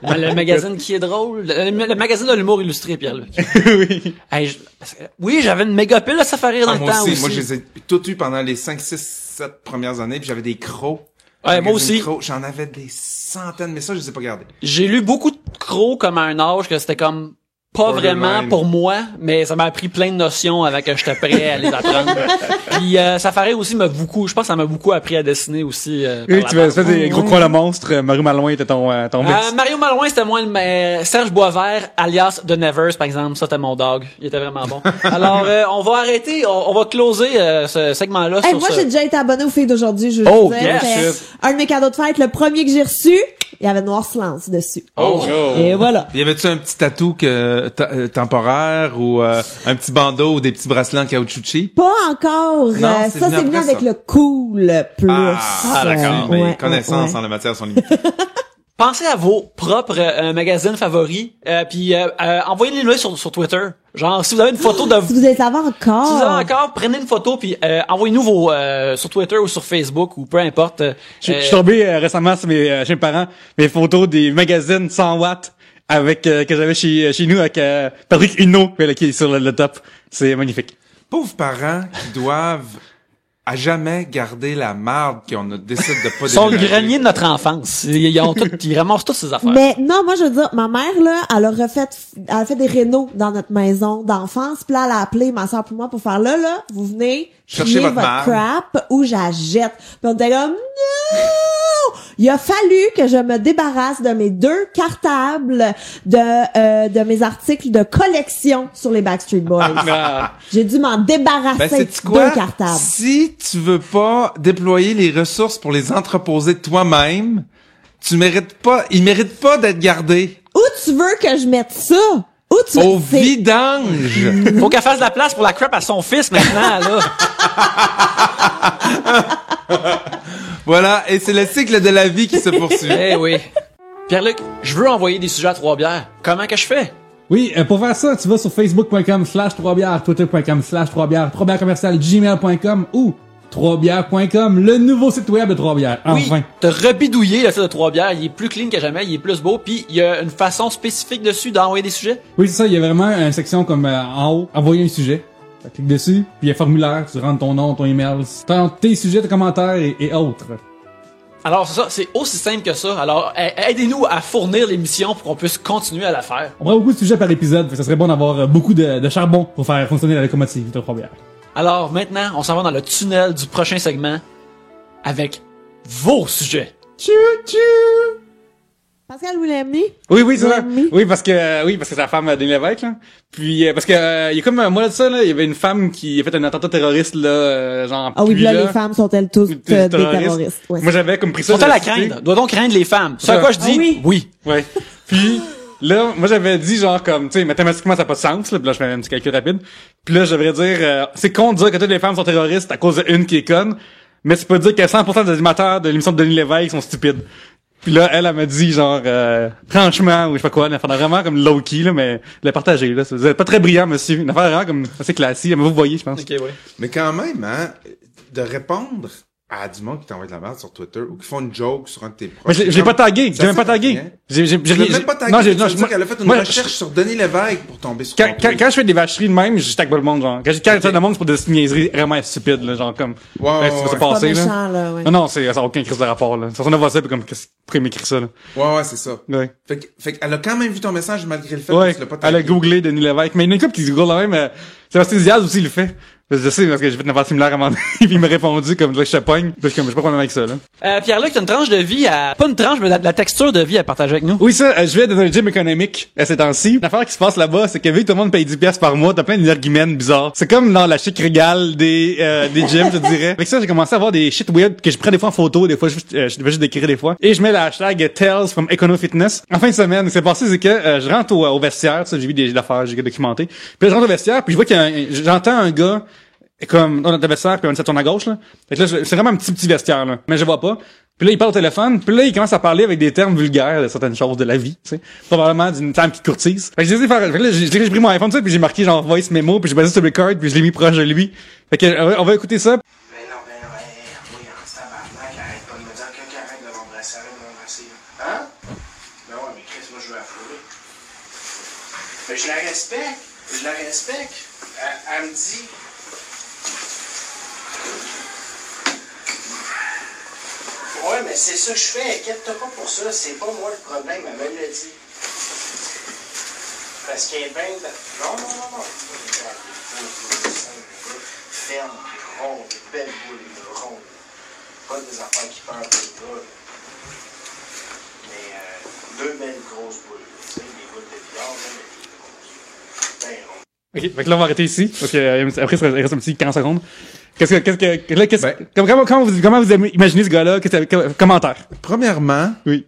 Le magazine qui est drôle. Le magazine de l'humour illustré, Pierre-Luc. Oui. Hey, oui, j'avais une méga pile de ça fait rire dans Ah, le moi temps aussi, aussi. moi je les ai tout eu pendant les 5, 6, 7 premières années, puis j'avais des crocs. Ouais, moi Magazine aussi. crocs. J'en avais des centaines, mais ça, je les ai pas gardés. J'ai lu beaucoup de crocs comme à un âge que c'était comme pas Borderline. vraiment pour moi, mais ça m'a appris plein de notions avant que j'étais prêt à les apprendre. Puis Safari aussi m'a beaucoup, je pense que ça m'a beaucoup appris à dessiner aussi. Oui, tu fais des gros croix le monstre, Mario Malouin était ton best. Mario Malouin, c'était moi, mais Serge Boisvert, alias The Nevers, par exemple, ça c'était mon dog. Il était vraiment bon. Alors, on va arrêter, on va closer ce segment-là Hey, sur moi, ce... j'ai déjà été abonné aux filles d'aujourd'hui. Je Oh, vous disais, yes. c'était un de mes cadeaux de fête. Le premier que j'ai reçu, il y avait Noir Silence dessus. Oh. Et voilà. Y avait-tu un petit tatou temporaire ou un petit bandeau ou des petits bracelets en caoutchouc? Pas encore. Non, c'est ça, venu c'est venu après avec ça. le cool plus. Ah, d'accord. Mais Ouais, connaissances ouais. en la matière sont limitées. Pensez à vos propres magazines favoris, puis envoyez-les-nous sur Twitter. Genre, si vous avez une photo de... Si vous êtes avant encore. Si vous avez encore, prenez une photo puis envoyez-nous vos sur Twitter ou sur Facebook ou peu importe. Je suis tombé récemment chez mes parents, mes photos des magazines 100 watts avec que j'avais chez nous avec Patrick Hinault qui est sur le top. C'est magnifique. Pauvres parents qui doivent à jamais garder la marde qu'on a décidé de pas Ils sont le déménager. grenier de notre enfance. Ils ramassent toutes ces affaires. Mais non, moi je veux dire, ma mère là, elle a fait des rénaux dans notre maison d'enfance, puis là elle a appelé ma soeur pour moi pour faire là, vous venez Cherchez trier votre votre marde. crap ou je la jette. Puis on était comme non! Il a fallu que je me débarrasse de mes 2 cartables de mes articles de collection sur les Backstreet Boys. J'ai dû m'en débarrasser Ben, de sais-tu quoi? 2 cartables. Si tu veux pas déployer les ressources pour les entreposer toi-même, ils méritent pas d'être gardés. Où tu veux que je mette ça? Où tu Au veux? vidange! Faut qu'elle fasse de la place pour la crêpe à son fils maintenant, là. Voilà, et c'est le cycle de la vie qui se poursuit. Eh oui. Pierre-Luc, je veux envoyer des sujets à Trois-Bières. Comment que je fais? Oui, pour faire ça, tu vas sur facebook.com/3bières, twitter.com/3bières, 3bières@gmail.com ou 3bières.com, le nouveau site web de Trois-Bières. Enfin. Oui, t'as rebidouillé le site de Trois-Bières. Il est plus clean que jamais, il est plus beau, puis il y a une façon spécifique dessus d'envoyer des sujets. Oui, c'est ça, il y a vraiment une section comme en haut, envoyer un sujet. Tu cliques dessus, puis il y a formulaire, tu rentres ton nom, ton email, tes sujets, tes commentaires et autres. Alors c'est ça, c'est aussi simple que ça. Alors aidez-nous à fournir l'émission pour qu'on puisse continuer à la faire. On prend beaucoup de sujets par épisode, fait que ça serait bon d'avoir beaucoup de charbon pour faire fonctionner la locomotive de Trois-Bières. Alors maintenant, on s'en va dans le tunnel du prochain segment avec vos sujets. Pascal Willemny? Oui, c'est ça. Willemny? Oui, parce que c'est la femme Denis Lévesque, là. Puis parce que il y a comme un mois de ça, là, il y avait une femme qui a fait un attentat terroriste là, genre. Ah oui, puis là, les femmes sont-elles tous des terroristes? Ouais. Moi, j'avais comme pris ça. Faut-elle la j'avais cité. craindre? Doit-on craindre les femmes? C'est à quoi je dis? Ah oui. Oui. Ouais. Puis là, moi j'avais dit genre comme, tu sais, mathématiquement ça n'a pas de sens, là. Puis là je fais un petit calcul rapide. Puis là, je devrais dire, c'est con de dire que toutes les femmes sont terroristes à cause d'une qui est conne, mais c'est pas dire que 100% des animateurs de l'émission de Denis Lévesque sont stupides. Puis là, elle m'a dit genre franchement, ou je sais pas quoi, une affaire vraiment comme low-key, là, mais elle l'a partagé, là. Vous êtes pas très brillant, monsieur. Une affaire vraiment comme assez classique, mais vous voyez, je pense. Ok, oui. Mais quand même, hein, de répondre à du monde qui t'envoie de la merde sur Twitter ou qui font une joke sur un de tes Mais proches. je l'ai pas tagué, j'ai même pas tagué. J'ai J'ai même pas tagué. Non, Non, j'ai, non, je veux dire qu'elle a fait une moi, recherche sur Denis Lévesque pour tomber sur Quand, ton quand, tweet. quand je fais des vacheries de même, je tag pas le monde, genre. Quand je le monde, c'est pour des niaiseries vraiment stupides, là, genre comme. Ouais, ça va se ouais. Pas passer, là. méchant, là, ouais. Non, ça a aucun crise de rapport, là. Ça, on a vu ça, puis comme, pourquoi il m'écrit ça, là? Ouais, c'est ça. Ouais. Fait qu'elle a quand même vu ton message malgré le fait Ouais. que tu l'as pas Elle a tagué. googlé Denis Lévesque. Mais il y en a une couple qui google la même, Sébastien Diaz aussi, il le fait. Je sais, parce que j'ai fait une affaire similaire à un moment donné, puis il m'a répondu comme, je te pogne. Puis je suis comme, j'ai pas de problème avec ça, là. Pierre-Luc, t'as une tranche de vie pas une tranche, mais la texture de vie à partager avec nous. Oui, ça, je vais dans un gym économique ces temps-ci. L'affaire qui se passe là-bas, c'est que vu que tout le monde paye 10 pièces par mois, t'as plein d'énergumènes bizarres. C'est comme dans la chic régale des gyms, je dirais. Avec ça, j'ai commencé à avoir des shit weird que je prends des fois en photo, des fois je vais juste décrire des fois. Et je mets le hashtag Tales from Econo Fitness. En fin de semaine, ce qui s'est passé, c'est que je rentre au vestiaire, ça, j'ai vu des affaires, j'ai documenté. Puis là, je rentre au vestiaire, puis je vois j'entends un gars comme dans notre vestiaire, puis on se tourne à gauche, là. Fait que là, c'est vraiment un petit vestiaire, là. Mais je vois pas. Puis là, il parle au téléphone, puis là, il commence à parler avec des termes vulgaires de certaines choses de la vie, tu sais. Probablement d'une femme qui courtise. Fait que j'ai j'ai pris mon iPhone, tu sais, puis j'ai marqué genre voice memo, puis j'ai basé sur le record, puis je l'ai mis proche de lui. Fait que, on va écouter ça. Ben non, oui, en tabarnak, arrête pas de me dire quelqu'un arrête de m'embrasser, là. Hein? Ben ouais, mais Chris, moi je veux la fourrer. Mais je la respecte, Elle me dit... Ouais, mais c'est ça que je fais, inquiète-toi pas pour ça, c'est pas moi le problème, elle me l'a dit. Parce qu'elle est bien... Non. Ferme, ronde, des belles boules, rondes. Pas des affaires qui perdent des boules. Mais deux belles grosses boules. Tu sais, des boules de billard, mais des grosses. Ben rondes. Ok, fait que là, on va arrêter ici. Parce que, après, il reste un petit 40 secondes. Comment vous imaginez ce gars-là? Commentaire. Premièrement, Oui.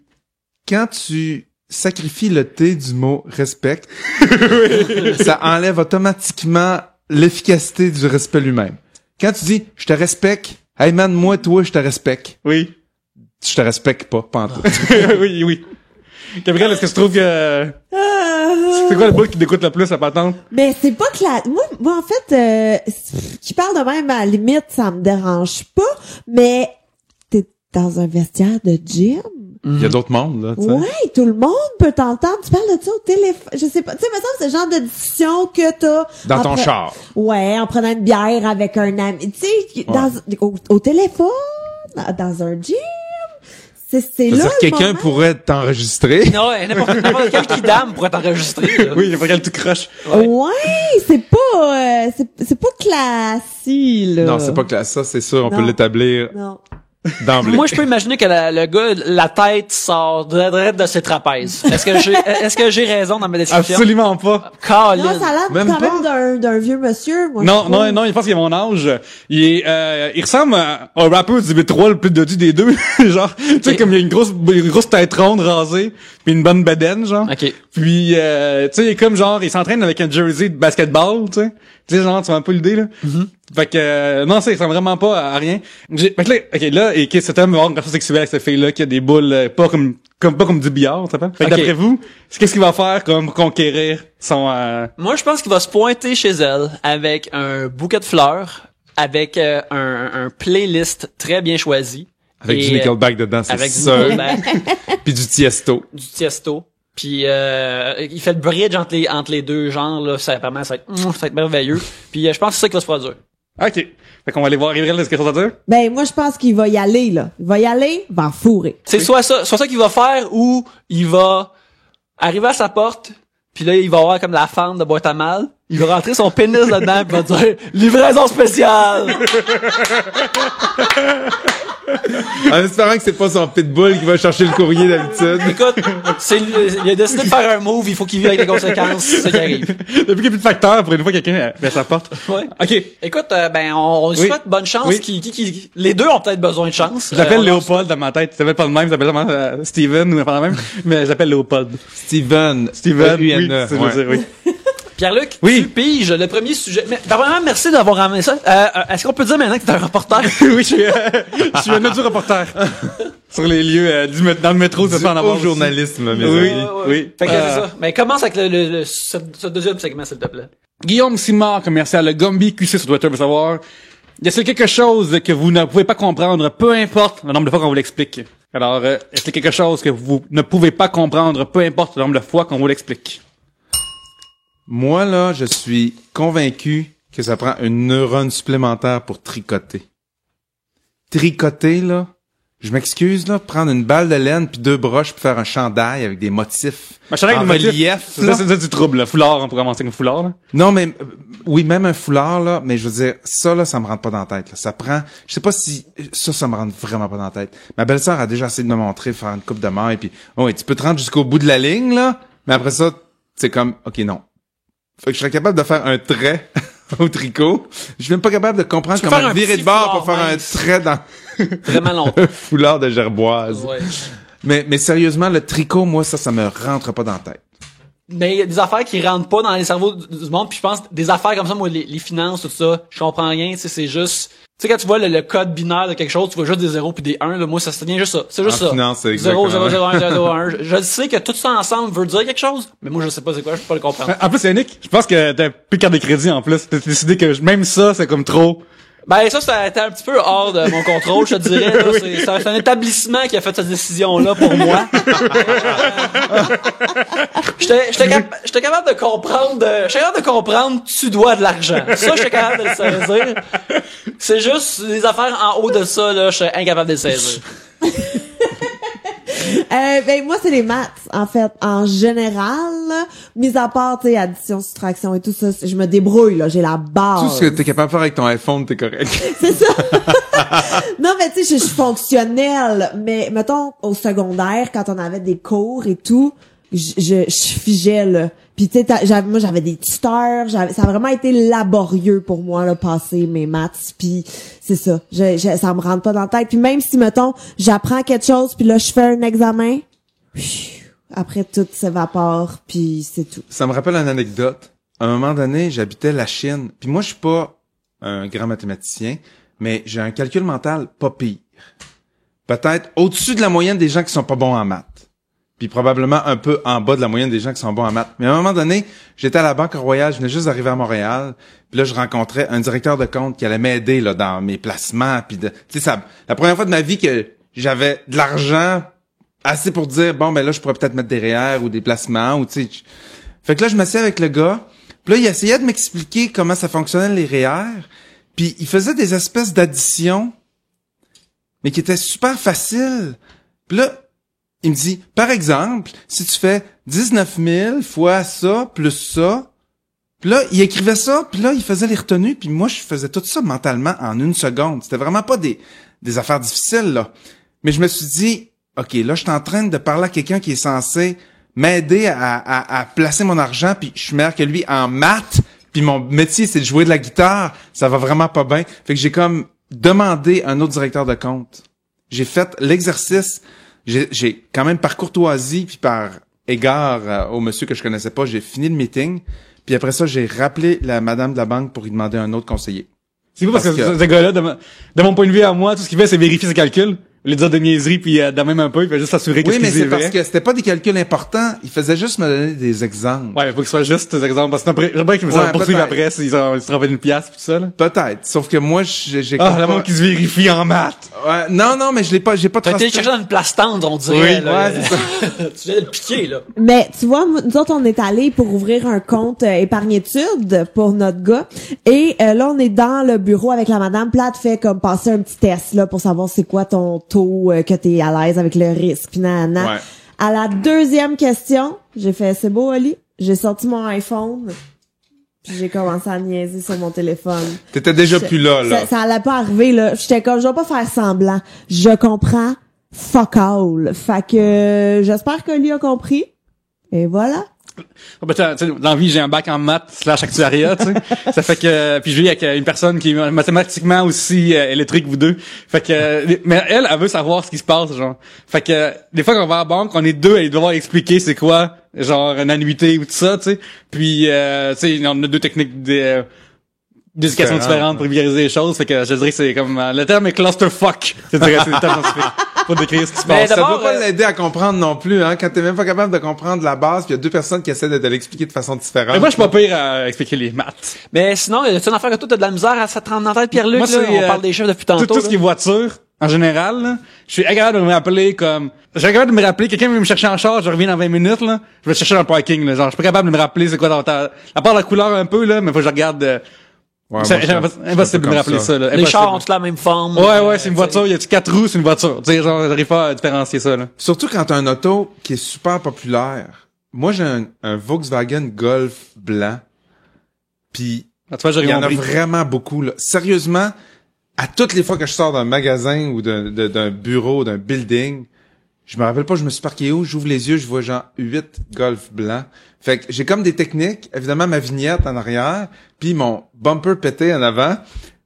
quand tu sacrifies le T du mot respect, ça enlève automatiquement l'efficacité du respect lui-même. Quand tu dis « je te respecte », « hey man, moi, toi, je te respecte Oui. » je te respecte pas, pantoute. oui. Gabriel, est-ce que tu trouves que... C'est quoi le bout qui t'écoute le plus, la patente? Mais c'est pas que moi, en fait, qui parle de même, à la limite, ça me dérange pas, mais t'es dans un vestiaire de gym. Il y a d'autres mondes, là, tu sais. Ouais, tout le monde peut t'entendre. Tu parles de ça au téléphone. Je sais pas. Tu sais, mettons, c'est le genre de discussion que t'as... Dans ton char. Ouais, en prenant une bière avec un ami. Tu sais, au téléphone, dans un gym. C'est là C'est-à-dire le quelqu'un moment. pourrait t'enregistrer. Non, n'importe quel kidam pourrait t'enregistrer. Là. Oui, il faut qu'elle tout croche. Ouais, c'est pas classique, là. Non, c'est pas classe, ça, c'est sûr, on Non. peut l'établir Non. d'emblée. Moi, je peux imaginer que le gars, la tête sort de ses trapèzes. Est-ce que j'ai raison dans ma description? Absolument pas. Colin. Non, ça a l'air Même quand pas. même d'un vieux monsieur, moi. je Non, trouve. non, il pense qu'il a mon âge. Il ressemble à un rappeur du B3 le plus dodu des deux. Genre, tu sais, comme il a une grosse tête ronde rasée, puis une bonne bedaine, genre. OK. Puis, tu sais, il est comme genre, il s'entraîne avec un jersey de basketball, tu sais. Tu sais, genre, tu vois un peu l'idée, là. Fait que, non, ça, il ressemble vraiment pas à rien. Fait que là, ok, là, et que cet homme va avoir une relation sexuelle avec cette fille-là, qui a des boules, pas comme du billard, ça s'appelle. Fait que Ok. d'après vous, qu'est-ce qu'il va faire comme pour conquérir son, Moi, je pense qu'il va se pointer chez elle avec un bouquet de fleurs, avec un playlist très bien choisi. Avec Et, du Nickelback dedans, c'est avec du sûr. Nickelback, Puis du Tiesto. du Tiesto. Puis il fait le bridge entre les deux genres là, ça va être merveilleux. Puis je pense que c'est ça qui va se produire. ok. Fait qu'on va aller voir Gabriel, est-ce qu'il y a quelque chose à dire? Ben, moi, je pense qu'il va y aller, là. Il va y aller, il va en fourrer. C'est soit ça qu'il va faire ou il va arriver à sa porte, puis là il va avoir comme la fente de boîte à mal, il va rentrer son pénis là-dedans puis va dire livraison spéciale. En espérant que c'est pas son pitbull qui va chercher le courrier d'habitude. Écoute, il a décidé de faire un move, il faut qu'il vive avec les conséquences, c'est ça qui arrive. Depuis qu'il n'y a plus de facteur, pour une fois, quelqu'un à sa porte. Ouais. Ok. Écoute, on lui Oui. souhaite bonne chance. Oui. Les deux ont peut-être besoin de chance. Je l'appelle On- Léopold dans ma tête. Il s'appelle pas le même, il s'appelle vraiment Steven ou pas le même, mais j'appelle Léopold. Steven. Steven, oui, E-U-N-E, c'est ce que je veux dire, oui. Pierre-Luc, Oui. tu piges le premier sujet. Mais vraiment, merci d'avoir ramené ça. Est-ce qu'on peut dire maintenant que t'es un reporter? Oui, je suis un audio reporter. Sur les lieux dans le métro, ça peut en avoir Au aussi. journalisme, mes Oui. amis. Oui. Fait que c'est ça. Mais commence avec ce deuxième segment, s'il te plaît. Guillaume Simard, commercial le Gumby QC sur Twitter, veut savoir, y a-t-il quelque chose que vous ne pouvez pas comprendre, peu importe le nombre de fois qu'on vous l'explique? Alors, est-ce qu'il y a quelque chose que vous ne pouvez pas comprendre, peu importe le nombre de fois qu'on vous l'explique? Moi, là, je suis convaincu que ça prend une neurone supplémentaire pour tricoter. Tricoter, là, je m'excuse, là, prendre une balle de laine puis 2 broches pour faire un chandail avec des motifs Ma chaleur en des motifs, relief. ça, là. c'est du trouble, là. Foulard, on pourrait commencer avec un foulard, là. Non, mais oui, même un foulard, là, mais je veux dire, ça, là, ça me rentre pas dans la tête. Là. Ça prend... Je sais pas si... Ça me rentre vraiment pas dans la tête. Ma belle-sœur a déjà essayé de me montrer, faire une coupe de maille, puis oui, tu peux te rendre jusqu'au bout de la ligne, là, mais après ça, c'est comme, OK, non. Fait que je serais capable de faire un trait au tricot. Je suis même pas capable de comprendre Tu peux faire comment un virer petit de bord pour foulard faire un mince. trait dans Vraiment longtemps. un foulard de gerboise. Ouais. Mais sérieusement, le tricot, moi, ça me rentre pas dans la tête. Mais il y a des affaires qui rentrent pas dans les cerveaux du monde, puis je pense des affaires comme ça, moi, les finances, tout ça, je comprends rien, tu sais, c'est juste... Tu sais, quand tu vois le code binaire de quelque chose, tu vois juste des 0 puis des 1, là, moi, ça vient juste ça. C'est juste En ça. finance, c'est 0, exactement. 0, 0, 1, 0, 1. Je sais que tout ça ensemble veut dire quelque chose, mais moi, je sais pas c'est quoi, je peux pas le comprendre. En plus, Yannick, je pense que t'as plus de carte de crédit, en plus. T'as décidé que même ça, c'est comme trop. Ben, ça a été un petit peu hors de mon contrôle, je te dirais, là. C'est un établissement qui a fait cette décision-là pour moi. J'étais capable de comprendre, tu dois de l'argent. Ça, j'étais capable de le saisir. C'est juste les affaires en haut de ça, là, je suis incapable de le saisir. Ben moi c'est les maths en fait en général, là, mis à part tu sais addition, soustraction et tout ça, je me débrouille là, j'ai la base. Tout ce que t'es capable de faire avec ton iPhone, t'es correct. C'est ça. Non mais tu sais je suis fonctionnelle, mais mettons au secondaire quand on avait des cours et tout, je figeais là. Puis tu sais moi j'avais des tuteurs, ça a vraiment été laborieux pour moi là passer mes maths, puis c'est ça. Ça me rentre pas dans la tête. Puis même si mettons j'apprends quelque chose puis là je fais un examen, après tout s'évapore puis c'est tout. Ça me rappelle une anecdote. À un moment donné, j'habitais la Chine. Puis moi je suis pas un grand mathématicien, mais j'ai un calcul mental pas pire. Peut-être au-dessus de la moyenne des gens qui sont pas bons en maths. Puis probablement un peu en bas de la moyenne des gens qui sont bons en maths. Mais à un moment donné, j'étais à la Banque Royale, je venais juste d'arriver à Montréal, puis là je rencontrais un directeur de compte qui allait m'aider là dans mes placements, puis tu sais ça, la première fois de ma vie que j'avais de l'argent assez pour dire bon ben là je pourrais peut-être mettre des REER ou des placements ou tu sais. Fait que là je m'assieds avec le gars, puis là il essayait de m'expliquer comment ça fonctionnait les REER, puis il faisait des espèces d'additions mais qui étaient super faciles. Puis là il me dit, par exemple, si tu fais 19 000 fois ça, plus ça, puis là, il écrivait ça, puis là, il faisait les retenues, puis moi, je faisais tout ça mentalement en 1 seconde. C'était vraiment pas des affaires difficiles, là. Mais je me suis dit, OK, là, je suis en train de parler à quelqu'un qui est censé m'aider à placer mon argent, puis je suis meilleur que lui en maths, puis mon métier, c'est de jouer de la guitare. Ça va vraiment pas bien. Fait que j'ai comme demandé à un autre directeur de compte. J'ai fait l'exercice. J'ai quand même par courtoisie puis par égard au monsieur que je connaissais pas, j'ai fini le meeting. Puis après ça, j'ai rappelé la madame de la banque pour lui demander un autre conseiller. C'est pas parce que ce gars-là, de mon point de vue à moi, tout ce qu'il fait, c'est vérifier ses calculs. Les dire de niaiseries puis de même un peu, il fait juste s'assurer que oui, ce mais qu'il dit c'est est parce vrai. que c'était pas des calculs importants. Il faisait juste me donner des exemples. Ouais, il faut que ce soit juste des exemples. Parce que j'aimerais qu'ils me poursuivent après s'ils se rappellent une pièce pis tout ça, là. Peut-être. Sauf que moi, j'ai la monde qui se vérifie en maths. Ouais, non, mais j'ai pas T'as été chercher dans une place tendre, on dirait. Oui, là. ouais, c'est ça. Tu viens de le piquer, là. Mais tu vois, nous autres, on est allés pour ouvrir un compte épargne-études pour notre gars. Et là, on est dans le bureau avec la madame. Puis là, elle te fait comme passer un petit test là pour savoir c'est quoi ton taux, que t'es à l'aise avec le risque. Puis nanana. Ouais. À la deuxième question, j'ai fait « C'est beau, Oli? » J'ai sorti mon iPhone. Puis j'ai commencé à niaiser sur mon téléphone. T'étais déjà plus là. Ça allait pas arriver, là. J'étais comme, je vais pas faire semblant. Je comprends fuck all. Fait que j'espère que lui a compris. Et voilà. Ben, tu sais, dans la vie, j'ai un bac en maths / actuariat, tu sais. Ça fait que, puis je vis avec une personne qui est mathématiquement aussi électrique, vous deux. Fait que, mais elle veut savoir ce qui se passe, genre. Fait que, des fois qu'on va à la banque, on est deux à devoir expliquer c'est quoi, genre, une annuité ou tout ça, tu sais. Puis, tu sais, on a deux techniques d'éducation différentes pour vulgariser les choses. Fait que, je dirais que c'est comme, le terme est clusterfuck. C'est le terme scientifique. Pour décrire ce qui se Mais passe. Ça d'abord, peut pas l'aider à comprendre non plus, hein. Quand t'es même pas capable de comprendre la base, puis il y a deux personnes qui essaient de te l'expliquer de façon différente. Mais moi, je suis pas pire à expliquer les maths. Mais sinon, c'est une affaire que toi, t'as de la misère à se rendre en tête, Pierre-Luc, Moi, là. c'est, On parle des chiffres depuis tantôt. Tout ce qui est voiture, en général, là, je suis incapable de me rappeler comme... Je suis incapable de me rappeler, quelqu'un vient me chercher en charge, je reviens dans 20 minutes, là, je vais te chercher dans le parking, là, genre, je suis pas capable de me rappeler c'est quoi à part la couleur un peu, là, mais faut que je regarde... Ouais, c'est impossible de me rappeler ça, là. Les Impossible. chars ont tous la même forme. Ouais, c'est une voiture, y a-tu 4 roues, c'est une voiture. Tu sais, genre, j'arrive pas à différencier ça, là. Surtout quand t'as un auto qui est super populaire. Moi, j'ai un Volkswagen Golf blanc. Puis, Ah, tu vois, il y en a compris. vraiment beaucoup, là. Sérieusement, à toutes les fois que je sors d'un magasin ou d'un bureau, d'un building, je me rappelle pas, je me suis parqué où, j'ouvre les yeux, je vois genre 8 Golf blancs. Fait que j'ai comme des techniques, évidemment ma vignette en arrière, puis mon bumper pété en avant,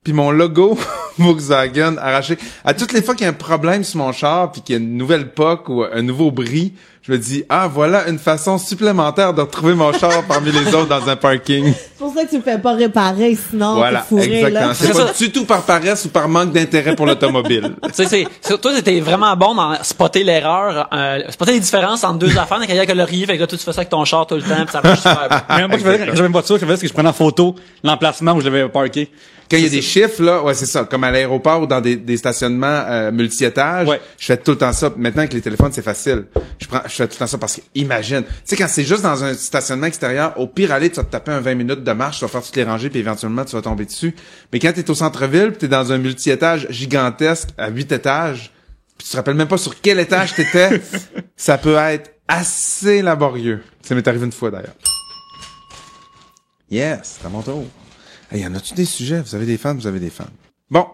puis mon logo Volkswagen arraché. À toutes les fois qu'il y a un problème sur mon char, puis qu'il y a une nouvelle POC ou un nouveau bris, je me dis, ah, voilà une façon supplémentaire de retrouver mon char parmi les autres dans un parking. C'est pour ça que tu le fais pas réparer, sinon Voilà, t'es fourré, exactement. là. C'est pas du tout par paresse ou par manque d'intérêt pour l'automobile. Tu sais, toi, t'étais vraiment bon dans spotter l'erreur, spotter les différences entre deux affaires, dans Kayak Laurier, fait que là, toi, tu fais ça avec ton char tout le temps, pis ça marche super bien. Mais moi, quand j'avais une voiture, je faisais ce que je prenais en photo l'emplacement où je l'avais parké. Quand il y a des chiffres, là, ouais, c'est ça. Comme à l'aéroport ou dans des stationnements multi-étages, Ouais. je fais tout le temps ça. Maintenant, avec les téléphones, c'est facile. Je fais tout le temps ça parce que, imagine. Tu sais, quand c'est juste dans un stationnement extérieur, au pire, aller, tu vas te taper un 20 minutes de marche, tu vas faire toutes les rangées, puis éventuellement, tu vas tomber dessus. Mais quand t'es au centre-ville, pis t'es dans un multi-étage gigantesque à 8 étages, puis tu te rappelles même pas sur quel étage t'étais, ça peut être assez laborieux. Ça m'est arrivé une fois d'ailleurs. Yes, c'est à mon tour. Hey, y en a-tu des sujets? Vous avez des fans, vous avez des fans. Bon.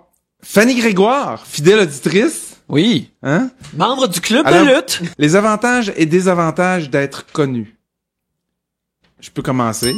Fanny Grégoire, fidèle auditrice. Oui. Hein? Membre du club Alors, de lutte. Les avantages et désavantages d'être connu. Je peux commencer.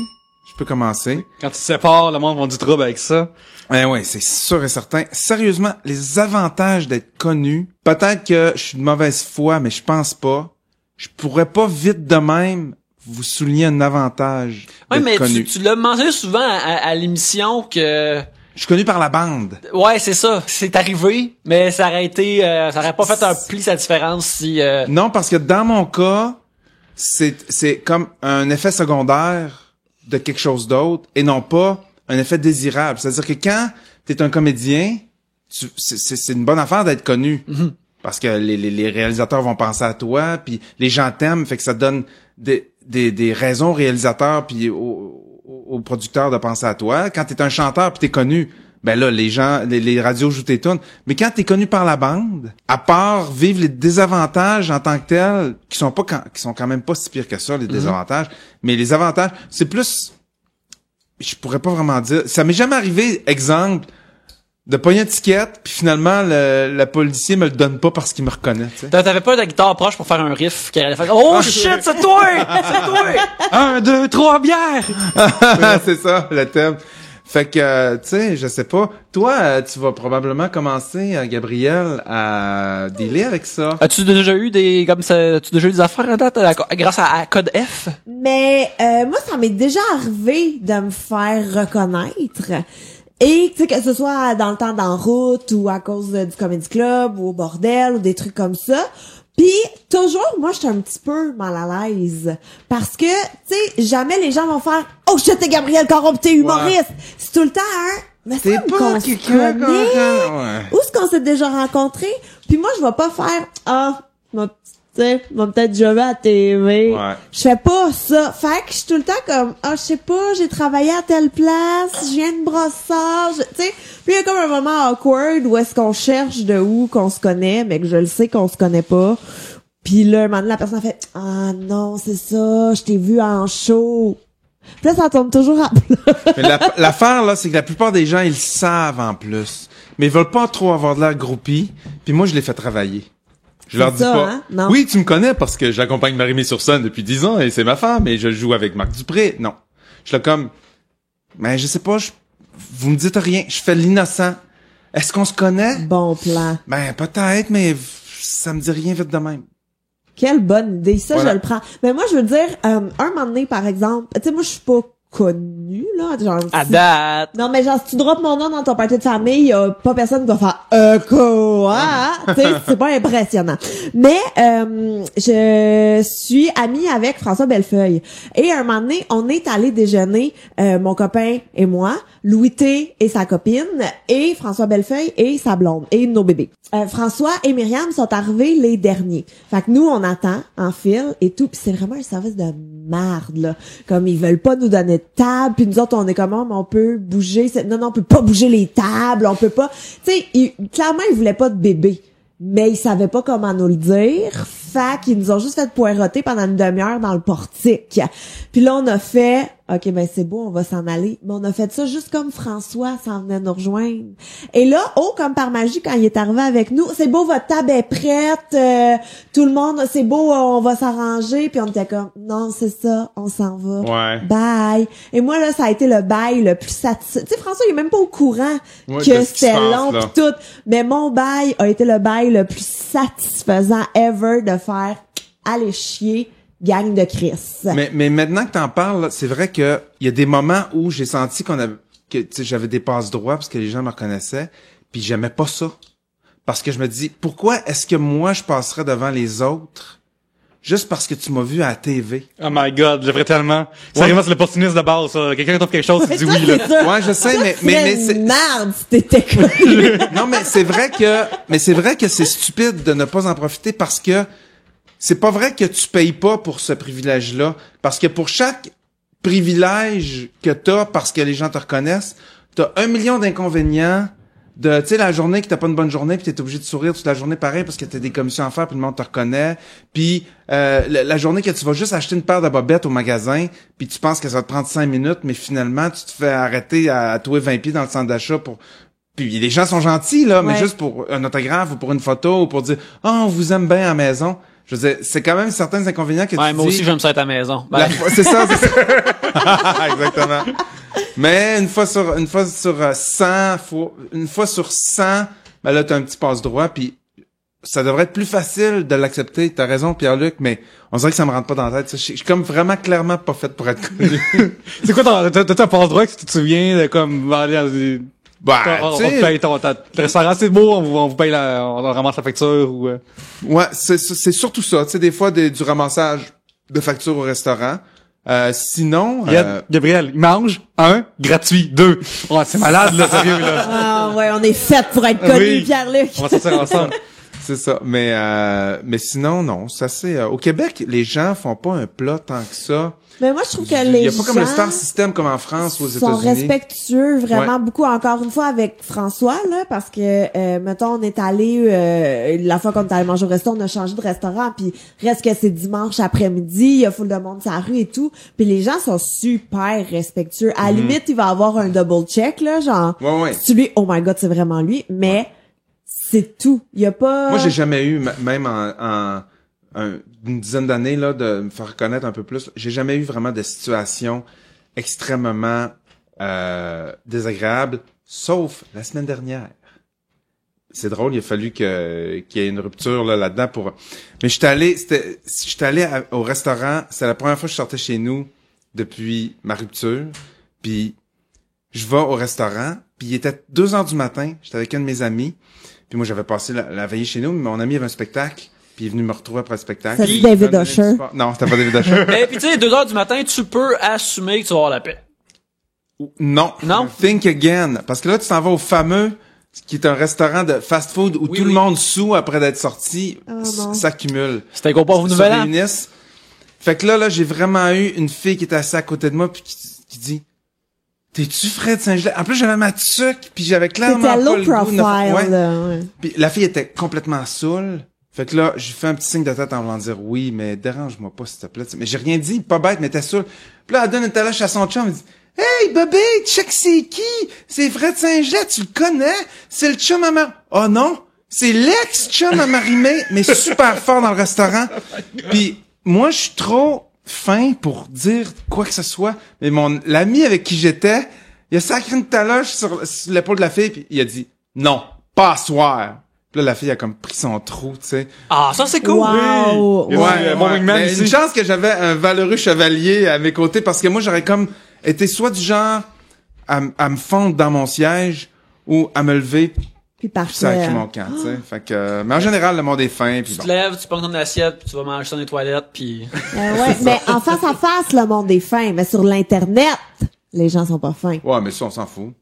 Quand tu te sépares, le monde va du trouble avec ça. Ouais, c'est sûr et certain. Sérieusement, les avantages d'être connu, peut-être que je suis de mauvaise foi, mais je pense pas. Je pourrais pas vite de même vous souligner un avantage Ouais, d'être mais connu. tu l'as mentionné souvent à l'émission que... Je suis connu par la bande. Ouais, c'est ça. C'est arrivé, mais ça aurait été... ça aurait pas fait un pli sa différence si... Non, parce que dans mon cas, c'est comme un effet secondaire de quelque chose d'autre et non pas un effet désirable. C'est-à-dire que quand t'es un comédien, c'est une bonne affaire d'être connu. Mm-hmm. Parce que les réalisateurs vont penser à toi, puis les gens t'aiment, fait que ça donne des raisons aux réalisateurs puis aux producteurs de penser à toi. Quand t'es un chanteur puis t'es connu, ben là, les radios jouent tes tunes. Mais quand t'es connu par la bande, à part vivre les désavantages en tant que tels, qui sont quand même pas si pires que ça, les désavantages, mais les avantages, c'est plus, je pourrais pas vraiment dire, ça m'est jamais arrivé, exemple, de pogner une ticket, puis finalement, le policier me le donne pas parce qu'il me reconnaît, tu sais. T'avais pas de guitare proche pour faire un riff qui allait faire « Oh shit, c'est toi! C'est toi! » 1, 2, 3 bières! C'est ça, le thème. Fait que, tu sais, je sais pas. Toi, tu vas probablement commencer, Gabriel, à dealer avec ça. As-tu déjà eu des affaires à date grâce à Code F? Mais moi, ça m'est déjà arrivé de me faire reconnaître. Et tu sais, que ce soit dans le temps d'en route ou à cause du Comedy Club ou au bordel ou des trucs comme ça. Puis toujours, moi, j'étais un petit peu mal à l'aise. Parce que, tu sais, jamais les gens vont faire « Oh shit, t'es Gabriel Caron pis t'es humoriste! Ouais. » C'est tout le temps mais t'es pas quelqu'un ouais. Où est-ce qu'on s'est déjà rencontrés? Puis moi, je vais pas faire « Ah, tu sais, va peut-être jamais à TV. » Ouais. Je fais pas ça. Fait que je suis tout le temps comme, je sais pas, j'ai travaillé à telle place, je viens de Brossard, tu sais. Puis il y a comme un moment awkward où est-ce qu'on cherche de où qu'on se connaît, mais que je le sais qu'on se connaît pas. Puis là, un moment donné, la personne a fait, ah non, c'est ça, je t'ai vu en show. Puis là, ça tombe toujours à plat. Mais l'affaire, là, c'est que la plupart des gens, ils le savent en plus. Mais ils veulent pas trop avoir de l'air groupie. Puis moi, je les fais travailler. Je leur dis ça, pas, hein? Non. Oui, tu me connais parce que j'accompagne Marie-Mé sur scène depuis 10 ans et c'est ma femme et je joue avec Marc Dupré. Non. Je suis là comme, ben, je sais pas, vous me dites rien. Je fais l'innocent. Est-ce qu'on se connaît? Bon plan. Ben, peut-être, mais ça me dit rien vite de même. Quelle bonne idée. Ça, voilà. je le prends. Mais moi, je veux dire, un moment donné, par exemple, tu sais, moi, je suis pas connue, là. Genre, à date. Non, mais genre, si tu droppes mon nom dans ton party de famille, y a pas personne qui va faire quoi? Tu sais, c'est pas impressionnant. Mais, je suis amie avec François Bellefeuille. Et un moment donné, on est allé déjeuner, mon copain et moi, Louis T et sa copine, et François Bellefeuille et sa blonde, et nos bébés. François et Myriam sont arrivés les derniers. Fait que nous, on attend en file et tout. Pis c'est vraiment un service de merde, là. Comme ils veulent pas nous donner de table, puis nous autres, on est comme, on peut bouger. Non, on peut pas bouger les tables, on peut pas. Tu sais, clairement, ils voulaient pas de bébé. Mais ils savaient pas comment nous le dire. Fait qu'ils nous ont juste fait poireauter pendant une demi-heure dans le portique. Puis là, on a fait, OK, ben c'est beau, on va s'en aller. Mais on a fait ça juste comme François s'en venait nous rejoindre. Et là, comme par magie, quand il est arrivé avec nous, c'est beau, votre table est prête, tout le monde, c'est beau, on va s'arranger. Puis on était comme, non, c'est ça, on s'en va. Ouais. Bye. Et moi, là, ça a été le bail le plus satisfaisant. Tu sais, François, il est même pas au courant Ouais, que de ce qui c'était se passe, long là. pis tout. Mais mon bail a été le bail le plus satisfaisant ever de faire aller chier, gang de Chris. Mais maintenant que t'en parles, là, c'est vrai que il y a des moments où j'ai senti que j'avais des passes droits parce que les gens me reconnaissaient, puis j'aimais pas ça. Parce que je me dis, pourquoi est-ce que moi je passerais devant les autres juste parce que tu m'as vu à la TV? Oh my god, je ferais tellement. Sérieusement, c'est l'opportuniste de base, ça. Quelqu'un trouve quelque chose, tu dis oui, là. Ouais, je sais, mais c'est c'est merde si t'étais connu. non, mais c'est vrai que c'est stupide de ne pas en profiter parce que c'est pas vrai que tu payes pas pour ce privilège-là. Parce que pour chaque privilège que t'as parce que les gens te reconnaissent, t'as 1 million d'inconvénients tu sais, la journée que t'as pas une bonne journée, puis t'es obligé de sourire toute la journée pareil parce que t'as des commissions à faire, puis le monde te reconnaît. Puis la journée que tu vas juste acheter une paire de bobettes au magasin, puis tu penses que ça va te prendre 5 minutes, mais finalement, tu te fais arrêter à touer 20 pieds dans le centre d'achat pour... Puis les gens sont gentils, là, mais juste pour un autographe ou pour une photo ou pour dire « Oh, on vous aime bien à la maison ». Je veux dire, c'est quand même certains inconvénients que tu moi dis... aussi, j'aime ça être à la maison. Ben, C'est ça. Exactement. Mais une fois sur 100, ben là, t'as un petit passe-droit, puis ça devrait être plus facile de l'accepter. T'as raison, Pierre-Luc, mais on dirait que ça me rentre pas dans la tête. Je suis comme vraiment clairement pas fait pour être connu. C'est quoi t'as un passe-droit que tu te souviens de comme aller dans des... Ben, on tu te sais, paye le restaurant, c'est beau, on vous paye on ramasse la facture ou... ouais, c'est surtout ça. Tu sais, des fois, du ramassage de factures au restaurant. Sinon... Gabriel, il mange, 1, gratuit, 2. Oh, c'est malade, là, sérieux, là. Ah ouais, on est fait pour être connus, Oui. Pierre-Luc. On va sortir ensemble. C'est ça. Mais sinon, non. Ça, c'est... au Québec, les gens font pas un plat tant que ça. Mais moi, je trouve que Il les y a pas comme le gens star system comme en France ou aux sont États-Unis. respectueux vraiment beaucoup, encore une fois, avec François, là, parce que, mettons, on est allé, la fois qu'on est allé manger au resto, on a changé de restaurant, puis reste que c'est dimanche après-midi, il y a full de monde sur la rue et tout, puis les gens sont super respectueux. À la limite, il va avoir un double check, là, genre, Ouais. c'est lui, oh my god, c'est vraiment lui, mais c'est tout. Il y a pas... Moi, j'ai jamais eu, même en une dizaine d'années, là, de me faire reconnaître un peu plus, j'ai jamais eu vraiment de situation extrêmement désagréable, sauf la semaine dernière. C'est drôle, il a fallu qu'il y ait une rupture là-dedans pour... Mais j'étais allé au restaurant, c'est la première fois que je sortais chez nous depuis ma rupture, puis je vais au restaurant, puis il était 2h du matin, j'étais avec un de mes amis, puis moi j'avais passé la veillée chez nous, mais mon ami avait un spectacle, puis il est venu me retrouver après le spectacle. C'est David Usher. Non, c'était pas David Usher. et puis tu sais, 2h du matin, tu peux assumer que tu vas avoir la paix. Non. Non? Think again. Parce que là, tu t'en vas au fameux, qui est un restaurant de fast-food où tout le monde soût après d'être sorti, non. s'accumule. C'était qu'on pas au Se nouvel an. réunissent. Fait que là, j'ai vraiment eu une fille qui était assise à côté de moi puis qui dit « T'es-tu Fred Saint-Gelais? » En plus, j'avais ma tuque puis j'avais clairement C'était pas low le goût profile, de... Ouais. là, ouais. Puis la fille était complètement saoule. Fait que là, j'ai fait un petit signe de tête en voulant dire « Oui, mais dérange-moi pas, s'il te plaît. » Mais j'ai rien dit, pas bête, mais t'es saoule. Puis là, elle donne une taloche à son chum, elle dit « Hey, bébé, check c'est qui? C'est Fred Saint-Gelais, tu le connais? C'est le chum à Marie... » Oh non, c'est l'ex-chum à Marie-Mé, mais super fort dans le restaurant. Puis moi, je suis trop fin pour dire quoi que ce soit. Mais l'ami avec qui j'étais, il a sacré une taloche sur l'épaule de la fille, puis il a dit « Non, pas à soir. » Puis là, la fille a comme pris son trou, tu sais. Ah, ça c'est cool. Wow. Ouais, mon wingman Mais ici. une chance que j'avais un valeureux chevalier à mes côtés, parce que moi, j'aurais comme été soit du genre à me fondre dans mon siège ou à me lever Puis puis sacrer parfait. mon camp, tu sais. Fait que, mais en général, le monde est fin, puis Tu bon. te lèves, tu prends ton assiette, puis tu vas manger ça dans les toilettes, puis... Ouais, mais en face à face, le monde est fin, mais sur l'internet, les gens sont pas fins. Ouais, mais ça, on s'en fout.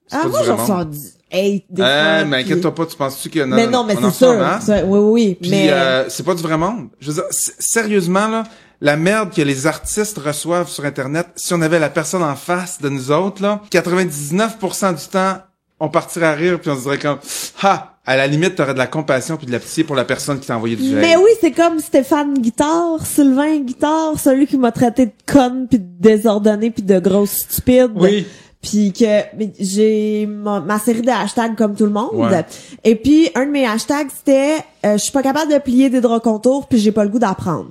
C'est Ah, pas moi, du j'en vrai ressens monde. du hate des fois. Mais puis- inquiète-toi pas, tu penses-tu qu'il y en a... Mais non, mais on en c'est reçoit, sûr. hein? Oui, Puis mais... c'est pas du vrai monde. Je veux dire, sérieusement là, la merde que les artistes reçoivent sur Internet, si on avait la personne en face de nous autres là, 99% du temps, on partirait à rire puis on se dirait comme ha, à la limite t'aurais de la compassion puis de la pitié pour la personne qui t'a envoyé du Mais hate. oui, c'est comme Stéphane Guitare, Sylvain Guitare, celui qui m'a traité de conne puis de désordonnée puis de grosse stupide. Oui. Puis que mais j'ai ma série de hashtags comme tout le monde. Ouais. Et puis un de mes hashtags c'était je suis pas capable de plier des draps contours puis j'ai pas le goût d'apprendre.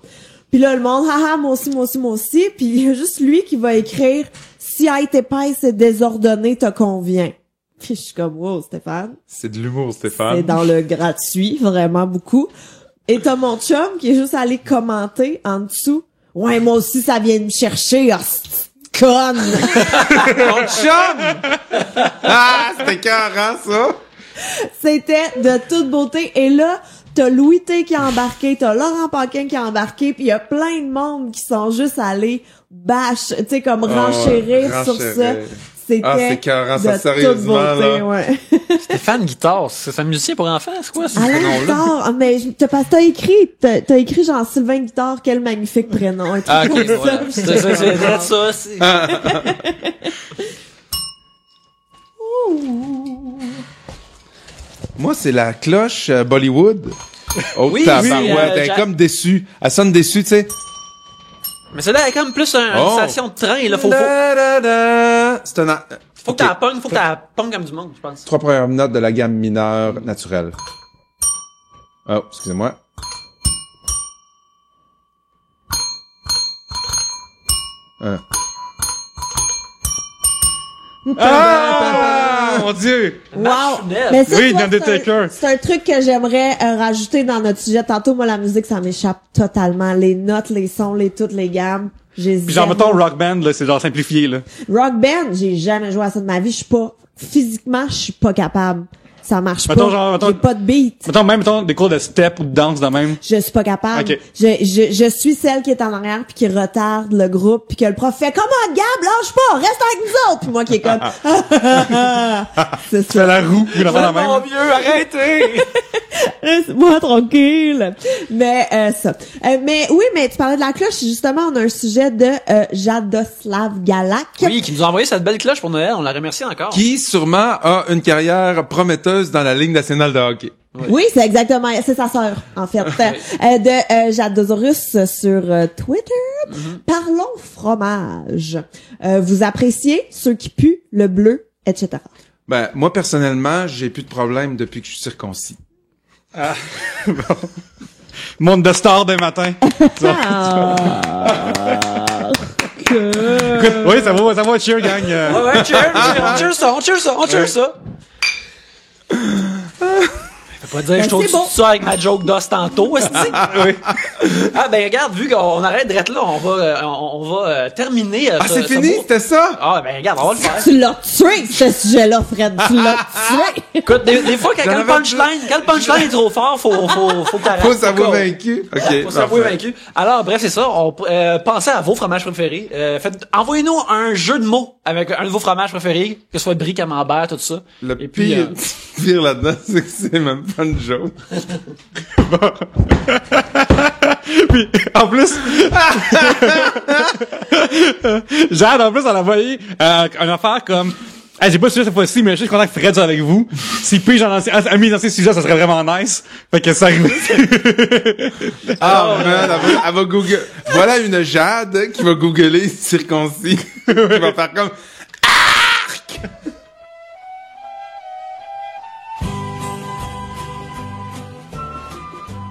Puis là le monde haha moi aussi puis il y a juste lui qui va écrire si être épaisse et désordonnée te convient. Puis je suis comme wow Stéphane. C'est de l'humour, C'est Stéphane. dans le gratuit, vraiment beaucoup. Et t'as mon chum qui est juste allé commenter en dessous. Ouais, moi aussi, ça vient me chercher, hostie de conne. Mon chum! Ah, c'était écœurant, ça! C'était de toute beauté. Et là, t'as Louis T qui a embarqué, t'as Laurent Paquin qui a embarqué, puis il y a plein de monde qui sont juste allés bâche, tu sais, comme renchérir sur ça. renchérir. C'était Ah, c'est écœurant, ça, de toute sérieusement, beauté, là. ouais. Stéphane Guitare, c'est un musicien pour enfants, c'est quoi ce Alain prénom-là? Guitare, ah, mais t'as écrit genre Sylvain Guitare, quel magnifique prénom. Un truc Ah, ok, comme ça. voilà. Puis C'est j'étais c'est comme, ça, c'est... Moi, c'est la cloche Bollywood. Oh, Oui, tabarouette, elle est comme déçue. Elle sonne déçue, tu sais. Mais celle-là est comme plus une station de train, là. Faut C'est un... que t'as pognes, faut que t'as pognes comme du monde, je pense. 3 premières notes de la gamme mineure naturelle. Oh, excusez-moi. Ah, mon Dieu! Wow! Marchunette. Mais ça, Oui, tu vois, Undertaker. c'est un truc que j'aimerais rajouter dans notre sujet. Tantôt, moi, la musique, ça m'échappe totalement. Les notes, les sons, toutes les gammes. Puis genre, mettons, Rock Band, là, c'est genre simplifié, là. Rock Band, j'ai jamais joué à ça de ma vie. Physiquement, je suis pas capable. Ça marche Mettons, pas. genre, mettons- J'ai pas de beat. Mettons, des cours de step ou de danse de même. Je suis pas capable. Ok. Je suis celle qui est en arrière puis qui retarde le groupe puis que le prof fait « Comment, Gab, lâche pas, reste avec nous autres! » Puis moi qui est comme « C'est C'est ça. la roue, puis la Ah, même. mon vieux, arrêtez! Laisse-moi tranquille. » Mais ça. Mais oui, mais tu parlais de la cloche. Justement, on a un sujet de Jadoslav Galak. Oui, qui nous a envoyé cette belle cloche pour Noël. On la remercie encore. Qui, sûrement, a une carrière prometteuse dans la Ligue nationale de hockey. Oui, c'est exactement, c'est sa sœur, en fait, de Jadosaurus sur Twitter. Parlons fromage. Vous appréciez ceux qui puent, le bleu, etc. Ben, moi, personnellement, j'ai plus de problème depuis que je suis circoncis. Monde de star des matins. Écoute, oui, ça va, cheer, gang. Ouais, cheers, on cheers ça. Faut pas dire que je trouve c'est bon. ça avec ma joke d'os tantôt, est-ce que Oui. Ah, ben, regarde, vu qu'on arrête d'être là, on va terminer. Ah, c'est fini? C'était ça? Ah, ben, regarde, on va le faire. Tu l'as tué, ce sujet-là, Fred. Tu l'as tué. Écoute, des fois, quand le punchline est trop fort, faut que t'arrêtes. Faut s'avouer vaincu. OK. Faut s'avouer parfait. vaincu. Alors, bref, c'est ça. Pensez à vos fromages préférés. Envoyez-nous un jeu de mots avec un de vos fromages préférés, que ce soit brie, camembert, tout ça. Le Et puis, pire là-dedans, c'est que c'est même pas une joke. Puis, en plus, Jade, en plus, elle a envoyé une affaire comme, hey, j'ai pas su cette fois-ci, mais je suis content que Fred soit avec vous. Si puis j'en a mis dans ces sujets, ça serait vraiment nice. Fait que ça arrive. Ah, man, elle va Google. Voilà une Jade qui va googler circoncis. Qui va faire comme,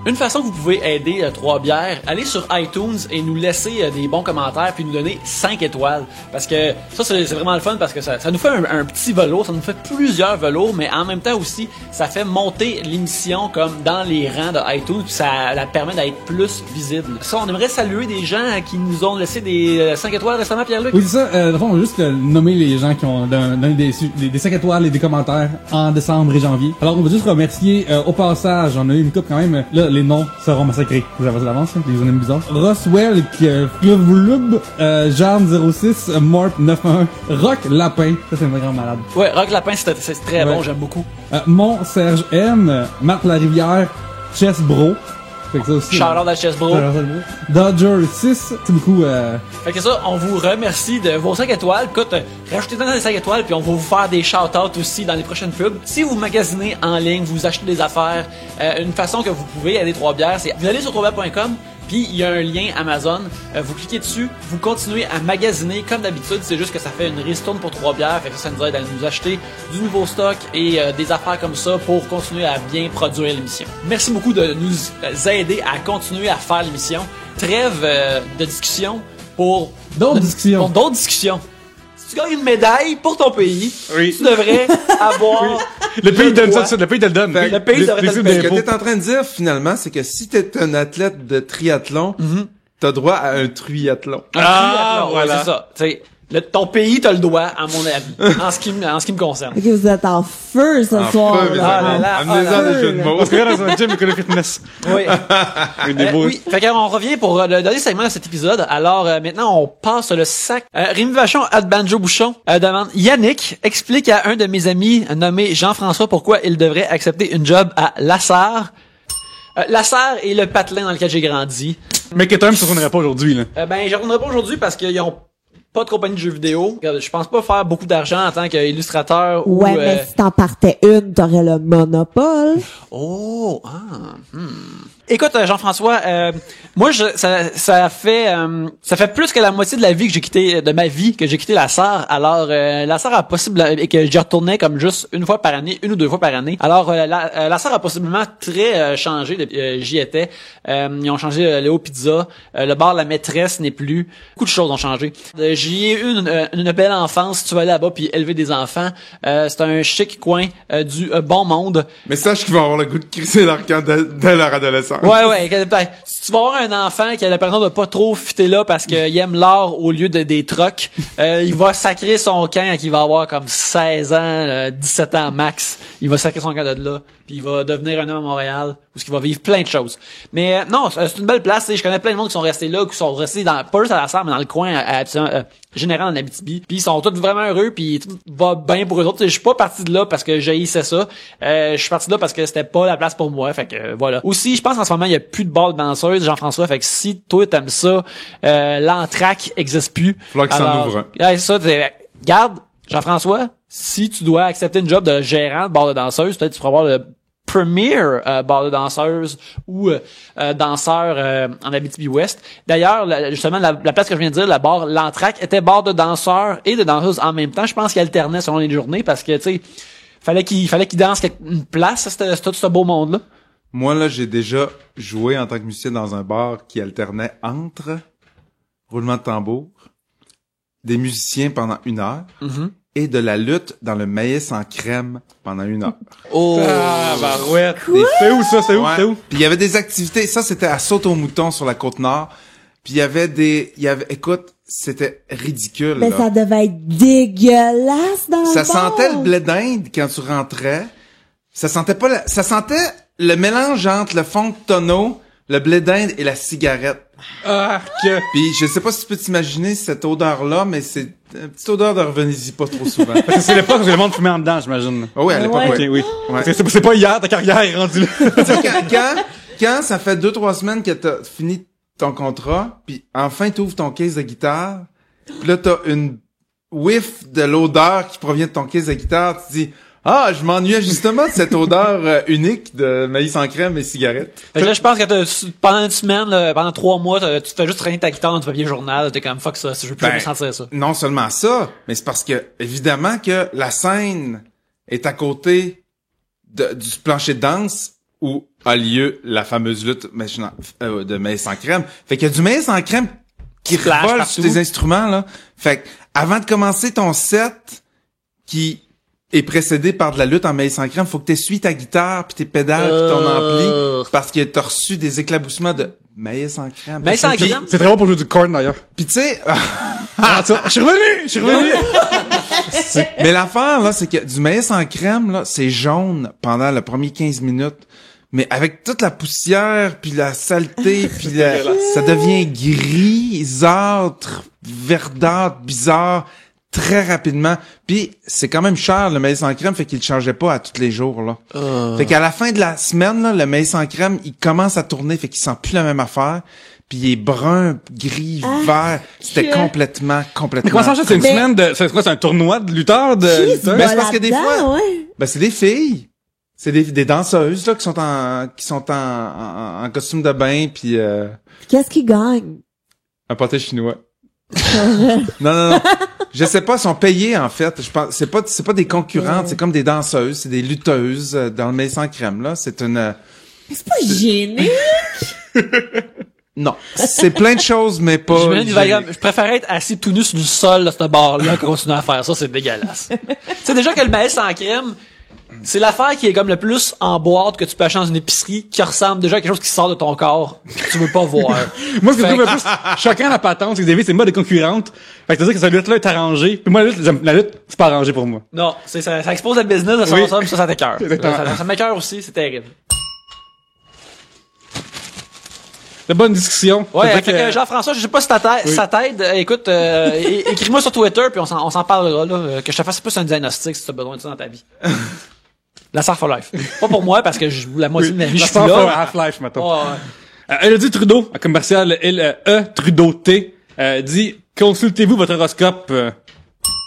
Une façon que vous pouvez aider Trois Bières, allez sur iTunes et nous laisser des bons commentaires puis nous donner 5 étoiles. Parce que ça, c'est vraiment le fun parce que ça nous fait un petit velours, ça nous fait plusieurs velours, mais en même temps aussi, ça fait monter l'émission comme dans les rangs de iTunes puis ça la permet d'être plus visible. Ça, on aimerait saluer des gens qui nous ont laissé des 5 étoiles récemment, Pierre-Luc. Oui, c'est ça. Dans le fond, on va juste nommer les gens qui ont donné des 5 étoiles et des commentaires en décembre et janvier. Alors, on va juste remercier au passage, on a eu une coupe quand même. Là, les noms seront massacrés. Vous avez l'avance, hein? Les zones bizarres. Roswell, Clovelub, Jarn06, Morp 91, Rock Lapin. Ça, c'est un grand malade. Ouais, Rock Lapin, c'est très Ouais. bon, j'aime beaucoup. Mont Serge M, Marc Larivière, Chess Bro. Fait que ça aussi. Shout-out à Chessbro. Dodger 6, c'est beaucoup. Fait que ça, on vous remercie de vos 5 étoiles. Écoute, rajoutez-en dans les 5 étoiles, puis on va vous faire des shout-outs aussi dans les prochaines pubs. Si vous magasinez en ligne, vous achetez des affaires, une façon que vous pouvez aider Trois Bières, c'est vous allez sur troisbières.com, puis il y a un lien Amazon. Vous cliquez dessus, vous continuez à magasiner comme d'habitude. C'est juste que ça fait une ristourne pour Trois Bières. Fait que ça nous aide à nous acheter du nouveau stock et des affaires comme ça pour continuer à bien produire l'émission. Merci beaucoup de nous aider à continuer à faire l'émission. Trêve de discussion pour D'autres discussions. Pour d'autres discussions. Si tu gagnes une médaille pour ton pays, Oui. tu devrais avoir... Le pays donne droit. ça, le pays te le donne. Le pays devrait te le sous payer. Ce que d'impôts. t'es en train de dire, finalement, c'est que si t'es un athlète de triathlon, t'as droit à un triathlon. Un Ah, triathlon, voilà. ouais, c'est ça. Tu sais, ton pays te le doit, à mon avis, en ce qui me concerne. Ok, vous êtes en feu ce soir. Feu, mes Ah, amis. là, Amenez-en ah, là. des jeux de mots. On se regarde dans un gym école de fitness. Oui. Avec des beaux... Oui. Fait qu'on revient pour le dernier segment de cet épisode. Alors, maintenant, on passe le sac. Rémi Vachon, Banjo Bouchon, demande, Yannick explique à un de mes amis nommé Jean-François pourquoi il devrait accepter une job à Lassar. Lassar est le patelin dans lequel j'ai grandi. Mais que toi-même, tu ne retournerais pas aujourd'hui, là. Ben, je retournerai pas aujourd'hui parce qu'ils ont pas de compagnie de jeux vidéo. Je pense pas faire beaucoup d'argent en tant qu'illustrateur ou... Ouais, mais si t'en partais une, t'aurais le monopole. Oh, Écoute, Jean-François, moi, ça fait plus que la moitié de la vie que j'ai quitté, de ma vie, que j'ai quitté la SAR. Alors, la SAR a possiblement, et que j'y retournais comme juste une fois par année, une ou deux fois par année. Alors, la SAR a possiblement très changé depuis j'y étais. Ils ont changé Léo Pizza, le bar La Maîtresse n'est plus. Beaucoup de choses ont changé. J'y ai eu une belle enfance. Tu vas aller là-bas puis élever des enfants. C'est un chic coin du bon monde. Mais sache qu'ils vont avoir le goût de crisser leur camp dès leur adolescence. Ouais. Si tu vas avoir un enfant qui a l'impression de pas trop fitter là parce qu'il aime l'art au lieu des trucks, il va sacrer son camp quand il va avoir comme 16 ans, 17 ans max. Il va sacrer son camp de là, puis il va devenir un homme à Montréal où il va vivre plein de choses. Mais non, c'est une belle place. Je connais plein de monde qui sont restés là, qui sont restés pas juste à la Sarre, mais dans le coin général en Abitibi. Puis ils sont tous vraiment heureux, puis tout va bien pour eux autres. Je suis pas parti de là parce que j'haïssais ça. Je suis parti de là parce que c'était pas la place pour moi. Fait que voilà. Aussi, je pense qu'en ce moment il y a plus de balles danseuses, Jean-François. Fait que si toi t'aimes ça, l'entraque existe plus. Faudra que ça en ouvre un. Ouais, ça, garde, Jean-François, si tu dois accepter une job de gérant de bar de danseuse, peut-être tu feras voir le premier bar de danseuse ou danseur en Abitibi-Ouest. D'ailleurs, justement, la place que je viens de dire, la bar L'Entraque, était bar de danseurs et de danseuses en même temps. Je pense qu'il alternait selon les journées parce que, tu sais, fallait qu'il danse une place, c'était tout ce beau monde-là. Moi, là, j'ai déjà joué en tant que musicien dans un bar qui alternait entre roulement de tambour, des musiciens pendant 1 heure, et de la lutte dans le maïs en crème pendant 1 heure. Oh! Ah, barouette. C'est où ça? C'est où? Ouais. C'est où? Puis il y avait des activités, ça c'était à Saute-au-Mouton sur la Côte-Nord. Puis écoute, c'était ridicule. Mais là. ça devait être dégueulasse dans Ça le bar. sentait le blé d'Inde quand tu rentrais. Ça sentait le mélange entre le fond de tonneau, le blé d'Inde et la cigarette. Ah, Puis je sais pas si tu peux t'imaginer cette odeur-là, mais c'est une petite odeur de revenez-y pas trop souvent. Parce que c'est l'époque où le monde fumait en dedans, j'imagine. Ah oui, à l'époque, Ouais. Ok, ouais. oui. Ouais. C'est pas hier, ta carrière est rendue là. Tu sais, quand ça fait 2-3 semaines que t'as fini ton contrat, puis enfin t'ouvres ton case de guitare, puis là t'as une whiff de l'odeur qui provient de ton case de guitare, tu te dis ah, je m'ennuyais justement de cette odeur unique de maïs en crème et cigarette. Fait que là, je pense que pendant une semaine, là, pendant 3 mois, tu fais juste traîner ta guitare dans ton papier journal, t'es comme fuck ça, je veux plus jamais sentir ça. Non seulement ça, mais c'est parce que évidemment que la scène est à côté du plancher de danse où a lieu la fameuse lutte de maïs en crème. Fait qu'il y a du maïs en crème qui Flash revole partout. sur tes instruments là. Fait que avant de commencer ton set qui est précédé par de la lutte en maïs en crème, faut que t'essuies ta guitare puis tes pédales puis ton ampli parce que t'as reçu des éclaboussements de maïs en crème. Maïs en Puis- crème? C'est très bon pour jouer du corn d'ailleurs. Puis tu sais, Ah, ça, je suis revenu! mais l'affaire là, c'est que du maïs en crème là, c'est jaune pendant les premiers 15 minutes. Mais avec toute la poussière, puis la saleté, puis ça devient grisâtre, verdâtre, bizarre, très rapidement. Puis c'est quand même cher, le maïs en crème, fait qu'il le changeait pas à tous les jours, là. Fait qu'à la fin de la semaine, là, le maïs en crème, il commence à tourner, fait qu'il sent plus la même affaire. Puis il est brun, gris, vert. C'était complètement. Mais comment ça, c'est une Mais- semaine de, c'est quoi, c'est un tournoi de lutteurs de Qui lutteurs? Ben, c'est parce que des fois- ouais. Ben, c'est des filles. C'est des danseuses, là, qui sont en costume de bain, puis Qu'est-ce qui gagne? un pâté chinois. Non. Je sais pas, elles sont payées, en fait. Je pense, c'est pas des concurrentes, c'est comme des danseuses, c'est des lutteuses dans le maïs en crème, là. C'est une, Mais c'est pas gêné. non. C'est plein de choses, mais pas. J'imagine, il va dire, je préférais être assis tout nu sur le sol de ce bar-là que continuer à faire ça, c'est dégueulasse. Tu sais, déjà que le maïs en crème, c'est l'affaire qui est comme le plus en boîte que tu peux acheter dans une épicerie, qui ressemble déjà à quelque chose qui sort de ton corps, que tu veux pas voir. Moi, ce que je trouve le plus choquant la patente, c'est que David, c'est moi des concurrentes. Fait que c'est-à-dire que cette lutte-là est arrangée. Puis moi, la lutte, c'est pas arrangé pour moi. Non, ça expose le business de son Oui. ensemble, ça t'écoeure. Exactement. Ça m'écoeure aussi, c'est terrible. De bonne discussion. Ouais, C'est-à-dire fait que Jean-François, je sais pas si ça t'aide. Écoute, écris-moi sur Twitter puis on s'en parlera là. Que je te fasse plus un diagnostic si tu as besoin de ça dans ta vie. La Sarre for Life. Pas pour moi parce que la moitié de ma vie je la suis star for là. Half-Life, mettons. Ouais, ouais. Elodie Trudeau, à commercial LE Trudeau T, dit Consultez-vous votre horoscope.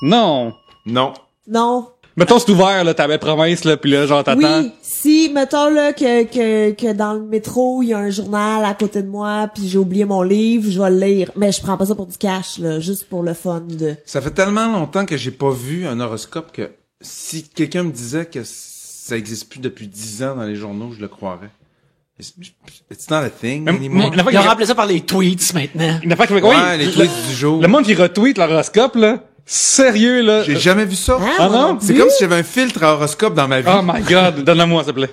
Non. Non. Non. Mettons, c'est ouvert, là, t'avais promesse, là, pis là, genre, t'attends. Oui, si, mettons, là, que dans le métro, il y a un journal à côté de moi, puis j'ai oublié mon livre, je vais le lire. Mais je prends pas ça pour du cash, là, juste pour le fun de... Ça fait tellement longtemps que j'ai pas vu un horoscope que si quelqu'un me disait que ça existe plus depuis 10 ans dans les journaux, je le croirais. It's not a thing anymore. La fois Ils ont qu'il- remplacé ça par les tweets maintenant. la fois qu'il- Ouais, oui, les tweets du jour. le monde qui retweet l'horoscope, là, sérieux, là. J'ai jamais vu ça. Ah moi non? C'est comme si j'avais un filtre à horoscope dans ma vie. Oh my god, donne-le-moi, s'il te plaît.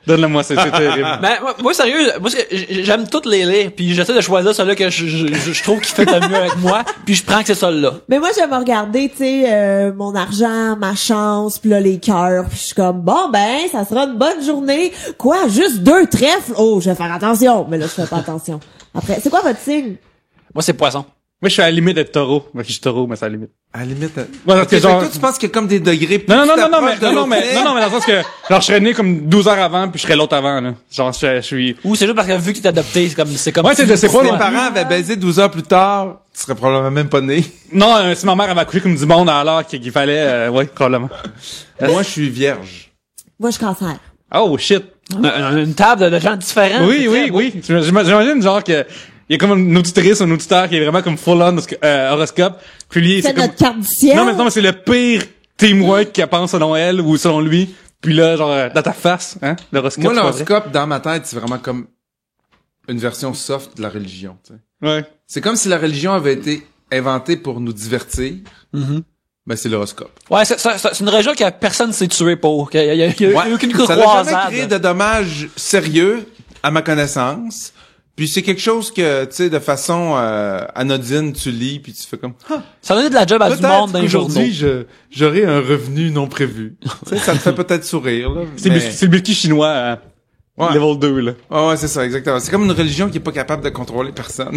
Donne-le-moi, c'est terrible. Ben, moi, sérieux, moi, j'aime toutes les lire, puis j'essaie de choisir celui que je trouve qui fait le mieux avec moi, puis je prends que c'est celui-là. Mais moi, j'aime regarder, tu sais, mon argent, ma chance, puis là, les cœurs, puis je suis comme, bon, ben, ça sera une bonne journée. Quoi, juste 2 trèfles? Oh, je vais faire attention. Mais là, je fais pas attention. Après, c'est quoi votre signe? Moi, c'est poisson. Moi, je suis à la limite d'être taureau. Moi, je suis taureau, mais c'est à la limite. À la limite. Ouais, parce Ok, que fait genre- toi, tu penses qu'il y a comme des degrés plus Non, tu mais t'approches de non, mais l'autre dans le sens que, genre, je serais né comme 12 heures avant, puis je serais l'autre avant, là. Genre, je suis... Ou c'est juste parce que vu que t'es adopté, c'est comme... Ouais, c'est Si pas tes loin. parents avaient baisé 12 heures plus tard, tu serais probablement même pas né. Non, si ma mère avait accouché comme du monde à l'heure qu'il fallait, ouais, probablement. Moi, je suis vierge. Moi, je suis cancer. Oh, shit. On a une table de gens différents. Oui, c'est oui, très beau. oui. J'imagine, genre, que, il y a comme une auditrice ou un auditeur qui est vraiment comme full on horoscope. Puis lui, C'est c'est comme... notre carte du ciel. Non, mais c'est le pire teamwork qu'elle pense selon elle ou selon lui. Puis là, genre, dans ta face, hein, l'horoscope. Moi, c'est pas l'horoscope, dans ma tête, c'est vraiment comme une version soft de la religion, tu sais. vrai. Ouais. C'est comme si la religion avait été inventée pour nous divertir. Mhm. Ben, c'est l'horoscope. Ouais, c'est une région que personne s'est tué pour. Il y a eu aucune Ça n'a jamais croisade. créé de dommages sérieux, à ma connaissance. Puis c'est quelque chose que, tu sais, de façon anodine, tu lis, puis tu fais comme... Ah, Ça a donné de la job à du monde dans les journaux. aujourd'hui, j'aurai un revenu non prévu. Tu sais, ça me fait peut-être sourire, là. C'est mais- le biscuit chinois, Ouais. level 2, là. Ouais, c'est ça, exactement. C'est comme une religion qui est pas capable de contrôler personne.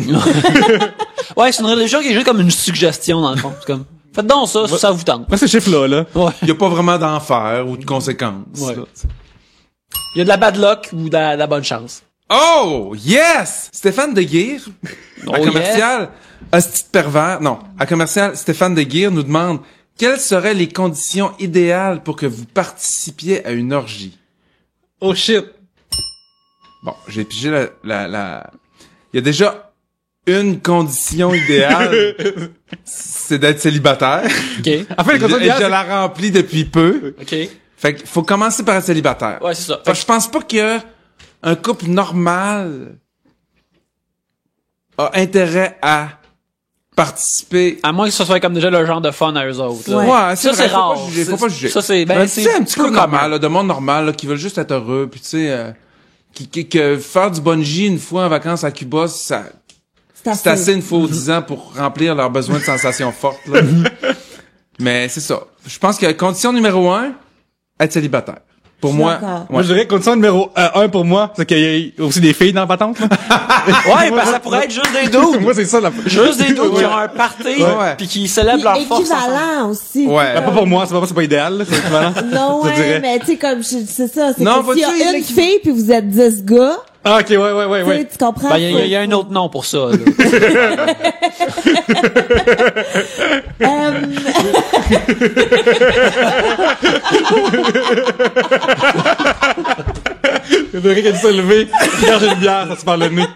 Ouais, c'est une religion qui est juste comme une suggestion, dans le fond. C'est comme, faites donc ça, si ça vous tente. Moi, ce chiffre-là, là. Ouais. Il y a pas vraiment d'enfer ou de conséquences. Ouais. là. Il y a de la bad luck ou de la bonne chance. Oh, yes! Stéphane Deguire, à Oh, commercial, hostie de pervers, non, à commercial, Stéphane Deguire nous demande quelles seraient les conditions idéales pour que vous participiez à une orgie. Oh shit. Bon, j'ai pigé il y a déjà une condition idéale, c'est d'être célibataire. OK. En fait, Et comme ça, je la remplis depuis peu. OK. Fait qu'il faut commencer par être célibataire. Ouais, c'est ça. Fait que je pense pas que un couple normal a intérêt à participer. À moins que ce soit comme déjà le genre de fun à eux autres. là. Ouais. Ouais, Ça, vrai, c'est faut pas rare. juger, faut pas juger. Ça, c'est, Ben, tu sais, un petit peu couple commun. normal, là, de monde normal, là, qui veulent juste être heureux, puis tu sais, que faire du bungee une fois en vacances à Cuba, c'est assez une fois aux 10 ans pour remplir leurs besoins de sensations fortes, là. Mais c'est ça. Je pense que condition numéro 1, être célibataire. Pour Je suis moi, d'accord. Moi, je dirais condition numéro 1 pour moi, c'est qu'il y a aussi des filles dans la patente, là. Ouais, ben ça pourrait être juste des dudes. Moi, c'est ça, la... Juste des dudes qui ont un party, Ouais. puis qui célèbrent leur force ensemble. Équivalent aussi. Ouais. Ben, pas pour moi, c'est pas idéal, là, c'est équivalent. Non, Je ouais, dirais. mais tu sais, comme, c'est ça, c'est Non, que s'il y vois-tu, a il une fille puis vous êtes 10 gars, Ah, ok, ouais, tu sais, tu comprends? Ben, il y a un autre nom pour ça, là. Il y a quelqu'un qui s'est levé, regarde une bière, ça se parle le nez.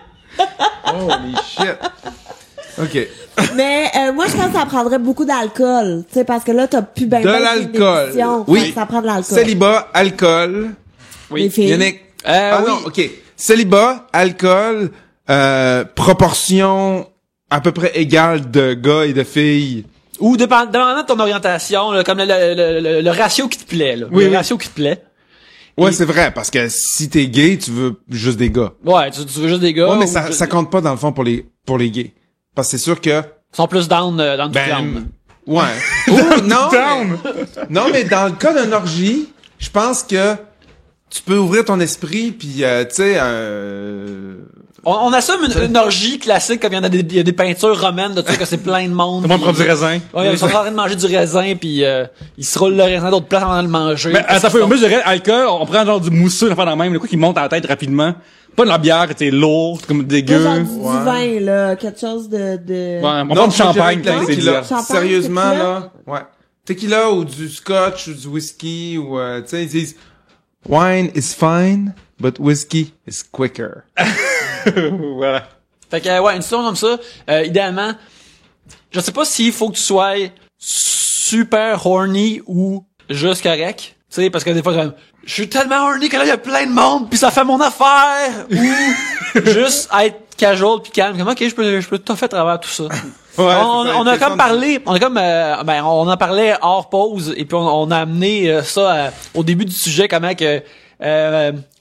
holy shit. OK. Mais moi, je pense que ça prendrait beaucoup d'alcool, tu sais, parce que là, t'as plus ben De l'alcool. Oui. Ça prend de l'alcool. Célibat, alcool. Les filles. Yannick. Ah oui. non, OK. Célibat, alcool, proportion à peu près égale de gars et de filles. Ou dépendamment de ton orientation, là, comme le ratio qui te plaît, là. Oui, le oui. ratio qui te plaît. Ouais, c'est vrai, parce que si t'es gay, tu veux juste des gars. Ouais, tu veux juste des gars. Ouais, mais ou ça, juste- ça compte pas dans le fond pour les gays. Parce que c'est sûr que, Ils sont plus down dans le clown. ouais. Ou, non, mais, non, mais dans le cas d'un orgie, je pense que tu peux ouvrir ton esprit puis tu sais On assume une orgie classique comme il y a des peintures romaines de ça que c'est plein de monde. Tout le monde prend du raisin. Ouais, ils sont en train de manger du raisin puis ils se roulent le raisin d'autres places avant de le manger. Mais ça fait, moi, je dirais, alcool, on prend genre du mousseux, l'affaire dans le même, le coup qui monte à la tête rapidement. Pas de la bière, c'est lourd, c'est comme dégueu. Genre du vin, là, quelque chose de... Ouais, on Non, prend du champagne, moi, je dirais c'est tequila. bizarre. Champagne, Sérieusement, tequila? là. Ouais. Tequila ou du scotch ou du whisky ou, tu sais, ils disent, wine is fine, but whiskey is quicker. Voilà. Fait que ouais, une situation comme ça, idéalement, je sais pas s'il faut que tu sois super horny ou juste correct. Tu sais, parce que des fois, comme, je suis tellement horny que là, il y a plein de monde pis ça fait mon affaire. Ou juste être casual pis calme. Comme, ok, je peux tout faire à travers tout ça. On a comme parlé, on en parlait hors pause et puis on a amené ça au début du sujet, comment que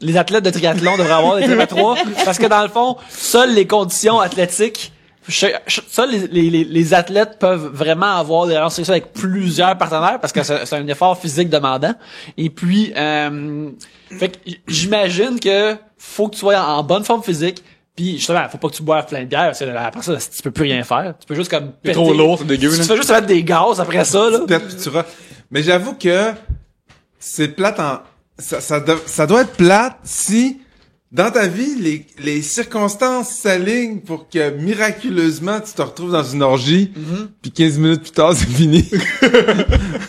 les athlètes de triathlon devraient avoir des tripes à 3 parce que dans le fond, seules les conditions athlétiques, seuls les athlètes peuvent vraiment avoir des relations sexuelles avec plusieurs partenaires parce que c'est un effort physique demandant. Et puis, fait que j'imagine que faut que tu sois en bonne forme physique. Puis justement, faut pas que tu boives plein de bière parce que après ça, tu peux plus rien faire. Tu peux juste comme C'est trop lourd, c'est dégueu, Tu là. fais juste mettre des gaz après ça, là. Mais j'avoue que c'est plate ça doit être plate si dans ta vie les circonstances s'alignent pour que miraculeusement tu te retrouves dans une orgie puis 15 minutes plus tard c'est fini.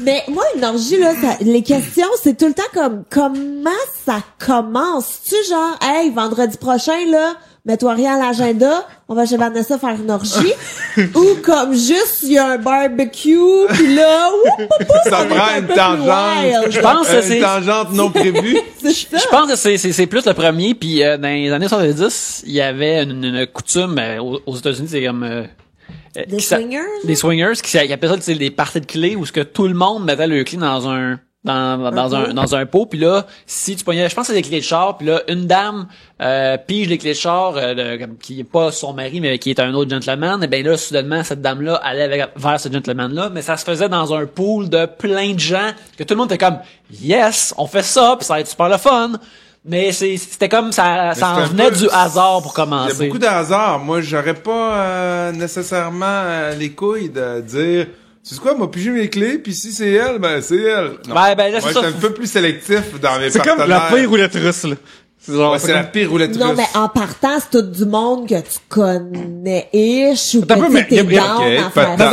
Mais moi, une orgie, là, les questions, c'est tout le temps comme, comment ça commence? Tu genre, hey, vendredi prochain, là, mets-toi rien à l'agenda, on va chez Vanessa faire une orgie. Ou comme juste, il y a un barbecue, pis là, Ça prend une tangente. Je pense que c'est Une tangente non prévue. c'est ça. Je pense que c'est plus le premier. Puis dans les années 70, il y avait une coutume aux États-Unis, c'est comme Des swingers? des swingers qui appelaient ça, tu sais, des parties de clés où ce que tout le monde mettait le clé dans un pot, puis là, si tu pognais, je pense que c'est des clés de char, puis là, une dame pige les clés de char, qui est pas son mari, mais qui est un autre gentleman, et ben là, soudainement, cette dame-là allait vers ce gentleman-là, mais ça se faisait dans un pool de plein de gens, que tout le monde était comme, yes, on fait ça, puis ça va être super le fun. Mais c'était comme ça en venait du hasard pour Il y commencer. a beaucoup de hasard. Moi, j'aurais pas nécessairement les couilles de dire tu sais quoi, moi pigé mes clés, puis si c'est elle, ben c'est elle. Non. Ouais, ben là, Moi, c'est je ça. suis un peu plus sélectif dans mes C'est partenaires. comme la pire roulette russe, là. C'est genre, Ouais, c'est la pire roulette Non, russe. mais en partant, c'est tout du monde que tu connais ish ou Attends un peu, que mais tu sais, t'es y a- down Ok, à faire peut-être.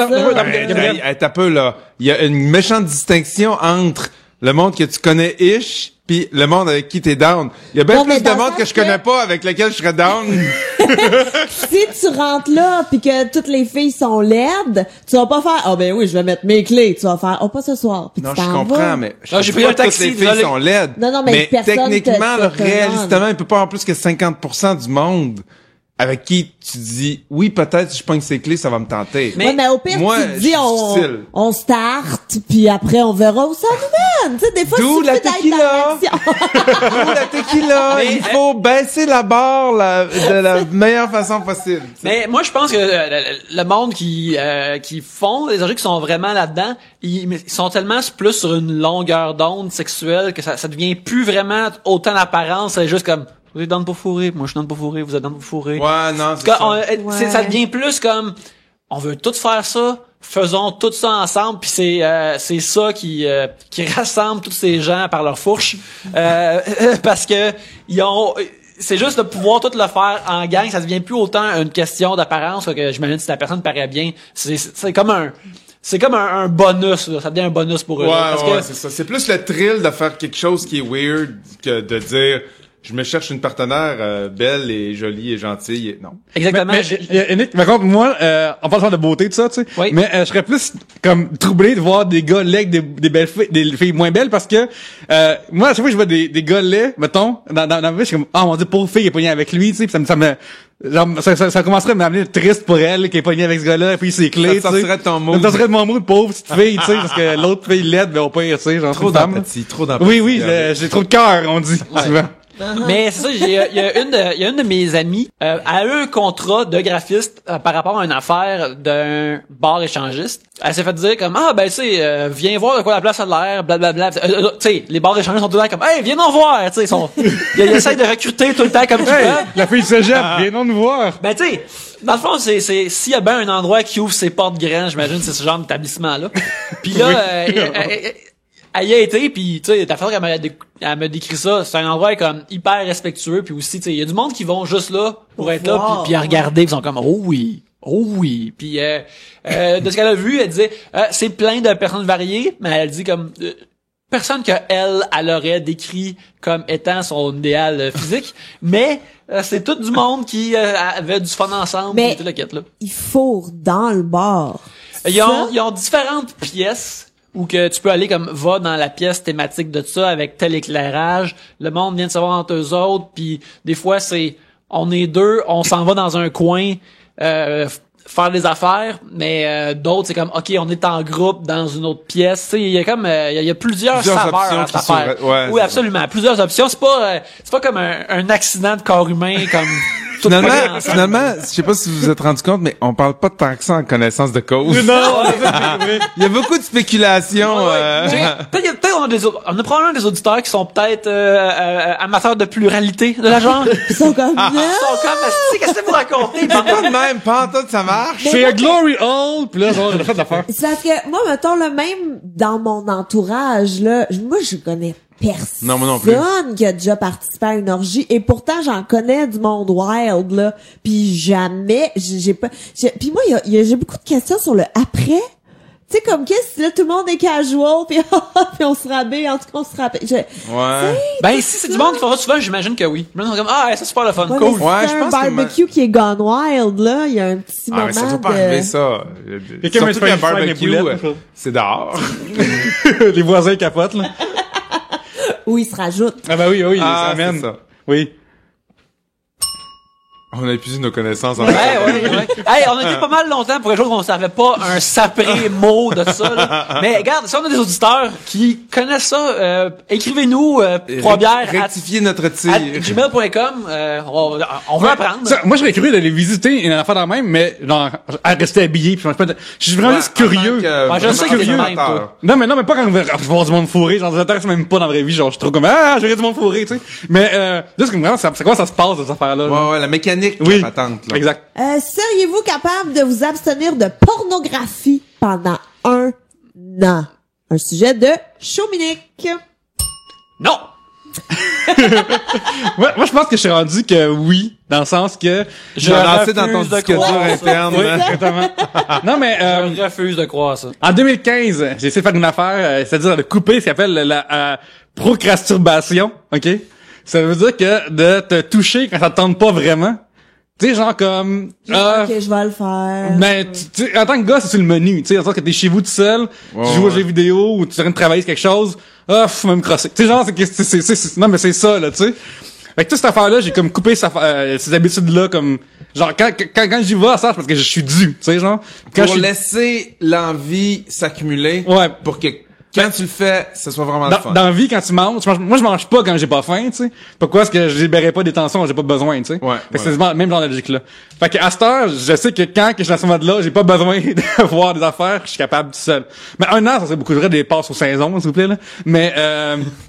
ça. T'as peu là. Il y a une méchante distinction entre le monde que tu connais ish puis le monde avec qui t'es down. Il y a bien Non, mais plus dans de le monde sens que je connais que- pas avec lequel je serais down. Si tu rentres là puis que toutes les filles sont laides, tu vas pas faire ah ben oui, je vais mettre mes clés, tu vas faire oh pas ce soir. Puis Non, tu je t'en comprends, vas. mais Non, j'ai pris pas un taxi, toutes les filles désolé. sont laides. Non, mais personne techniquement, te- là, te réalistement, il peut pas avoir plus que 50% du monde avec qui tu dis oui, peut-être si je pogne ces clés, ça va me tenter. Ouais, mais au pire, Moi, tu te je dis, suis difficile. on start, puis après, on verra où ça nous mène. Tu sais, des fois, D'où il la suffit d'être tequila. dans l'action. Oh, la tequila, Mais, il faut baisser la barre de la meilleure façon possible. Mais moi, je pense que le monde qui font des orgies qui sont vraiment là-dedans, ils sont tellement plus sur une longueur d'onde sexuelle que ça devient plus vraiment autant d'apparence. C'est juste comme vous êtes dans pour fourrer, moi je suis dans pour fourrer, vous êtes dans pour fourrer. Ouais, non, c'est Quand ça. ça devient plus comme on veut tout faire ça, faisons tout ça ensemble, puis c'est ça qui rassemble tous ces gens par leur fourche, parce que c'est juste de pouvoir tout le faire en gang, ça devient plus autant une question d'apparence que j'imagine si la personne paraît bien, c'est comme un bonus, là. Ça devient un bonus pour eux. Ouais, là, parce ouais, que c'est ça. C'est plus le thrill de faire quelque chose qui est weird que de dire je me cherche une partenaire belle et jolie et gentille. Non. exactement. Mais Nick, par contre, moi, on parle de beauté, tout ça, tu sais. Oui. Mais je serais plus comme troublé de voir des gars laids, des belles filles, des filles moins belles, parce que moi, à chaque fois que je vois des gars laids, mettons, dans ma vie, je suis comme ah mon dieu, pauvre fille qui est pognée avec lui, tu sais, puis ça commencerait à m'amener triste pour elle qui est pognée avec ce gars-là, puis ses clés, tu sais. Ça te sortirait de ton mood. Ça me sortirait de mon mood, pauvre petite fille, tu sais, parce que l'autre fille laide, ben au pire, tu sais, genre Trop une femme. d'empathie, trop d'empathie. Oui, j'ai trop de cœur, on dit souvent. Mais c'est ça, il y a une de mes amies, elle a eu un contrat de graphiste par rapport à une affaire d'un bar échangiste. Elle s'est fait dire comme, tu sais, viens voir de quoi la place a l'air, blablabla. Tu sais, les bars échangistes sont tout le temps comme, hey, viens nous voir, tu sais, ils essayent de recruter tout le temps comme tu peux. La fille se jette, viens donc nous voir. Ben, tu sais, dans le fond, c'est, s'il y a bien un endroit qui ouvre ses portes grandes, j'imagine, c'est ce genre d'établissement-là. Puis là, elle y a été, puis tu sais, ta façon qu'elle me décrit ça, c'est un endroit comme hyper respectueux, puis aussi, tu sais, il y a du monde qui vont juste là pour être là, puis à regarder, puis ils sont comme, oh oui. Puis de ce qu'elle a vu, elle disait, c'est plein de personnes variées, mais elle dit comme personne que elle aurait décrit comme étant son idéal physique, mais c'est tout du monde qui avait du fun ensemble, mais tout le kit, là. Ils fourrent dans le bar. Ils ont différentes pièces où que tu peux aller comme va dans la pièce thématique de ça avec tel éclairage. Le monde vient de savoir entre eux autres, puis des fois c'est on est deux, on s'en va dans un coin faire des affaires, mais d'autres c'est comme OK, on est en groupe dans une autre pièce. Tu sais, il y a comme il y a plusieurs saveurs à cette affaire. Oui, absolument, plusieurs options. C'est pas comme un accident de corps humain comme Finalement, je sais pas si vous vous êtes rendu compte, mais on parle pas tant que ça en connaissance de cause. Non, il y a beaucoup de spéculations. Peut-être on a probablement des auditeurs qui sont peut-être amateurs de pluralité de la genre. Ils sont comme Ils sont comme qu'est-ce que vous racontez? Pas de même, pas en tout, ça marche. c'est un glory hall, pis là, genre, on a fait de l'affaire. C'est parce que moi, mettons, là, même dans mon entourage, là, moi, je connais personne Non, moi non plus. qui a déjà participé à une orgie, et pourtant j'en connais du monde wild là, puis jamais puis moi j'ai beaucoup de questions sur le après. Tu sais, comme qu'est-ce là tout le monde est casual puis puis on se rabait, en tout cas on se rappelle. Ben si c'est du monde qui fera souvent, j'imagine que oui. Je me dis comme ça c'est super le fun, Ouais, cool. mais si c'est je pense un que barbecue qui est gone wild là, il y a un petit moment mais ça peut pas de... arriver, ça. Quelqu'un Surtout me fait qu'un une fly barbecue, des boulettes, c'est dehors. Les voisins capotent, là. où il se rajoute. Ah bah oui, ça c'est amène. ça. Oui. On a épuisé nos connaissances en Ouais. Hey, on a été pas mal longtemps pour quelque chose qu'on savait pas un sapré mot de ça, là. Mais regarde, si on a des auditeurs qui connaissent ça, écrivez-nous, Rectifier notre tir. @gmail.com, on veut apprendre. Ça, moi, je serais curieux d'aller visiter une affaire dans le même, mais genre, à rester habillé, puis je suis vraiment juste curieux. Je sais que t'es le même, toi. Non, mais pas quand on va voir du monde fourré. Genre, ça m'intéresse même pas dans la vraie vie. Genre, je suis trop comme, je verrais du monde fourré, tu sais. Mais, juste comme vraiment, c'est quoi ça se passe, cette affaire-là? là? Ouais, la mécanique, Oui. la patente, là. Exact. Seriez-vous capable de vous abstenir de pornographie pendant 1 an? Un sujet de Showminique. Non! Moi, je pense que je suis rendu que oui, dans le sens que Je lancé dans ton refuse de disque dur croire ça. interne. oui, là. exactement. Non, mais Je refuse de croire ça. en 2015, j'ai essayé de faire une affaire, c'est-à-dire de couper ce qu'on appelle la procrastination, ok? Ça veut dire que de te toucher quand ça te tente pas vraiment. Tu sais, genre comme... Ok, je vais le faire. Ben, tu sais, en tant que gars, c'est sur le menu, tu sais, en tant que t'es chez vous tout seul, tu joues aux jeux vidéo ou tu es en train de travailler sur quelque chose, faut même crosser. Tu sais, genre, non, mais c'est ça, là, tu sais. Fait que toute cette affaire-là, j'ai comme coupé ces habitudes-là, comme, genre, quand j'y vais, ça, c'est parce que je suis dû, tu sais, genre. Pour laisser l'envie s'accumuler. Ouais. Pour que quand tu le fais, ça soit vraiment le fun. Dans la vie, quand tu manges, moi, je mange pas quand j'ai pas faim, tu sais. Pourquoi est-ce que je libérais pas des tensions quand j'ai pas besoin, tu sais. Ouais, Fait que c'est le même genre de logique-là. Fait que, à cette heure, je sais que quand que je suis dans ce mode-là, j'ai pas besoin de voir des affaires, je suis capable tout seul. Mais 1 an, ça serait beaucoup de des passes aux saisons, s'il vous plaît, là. Mais,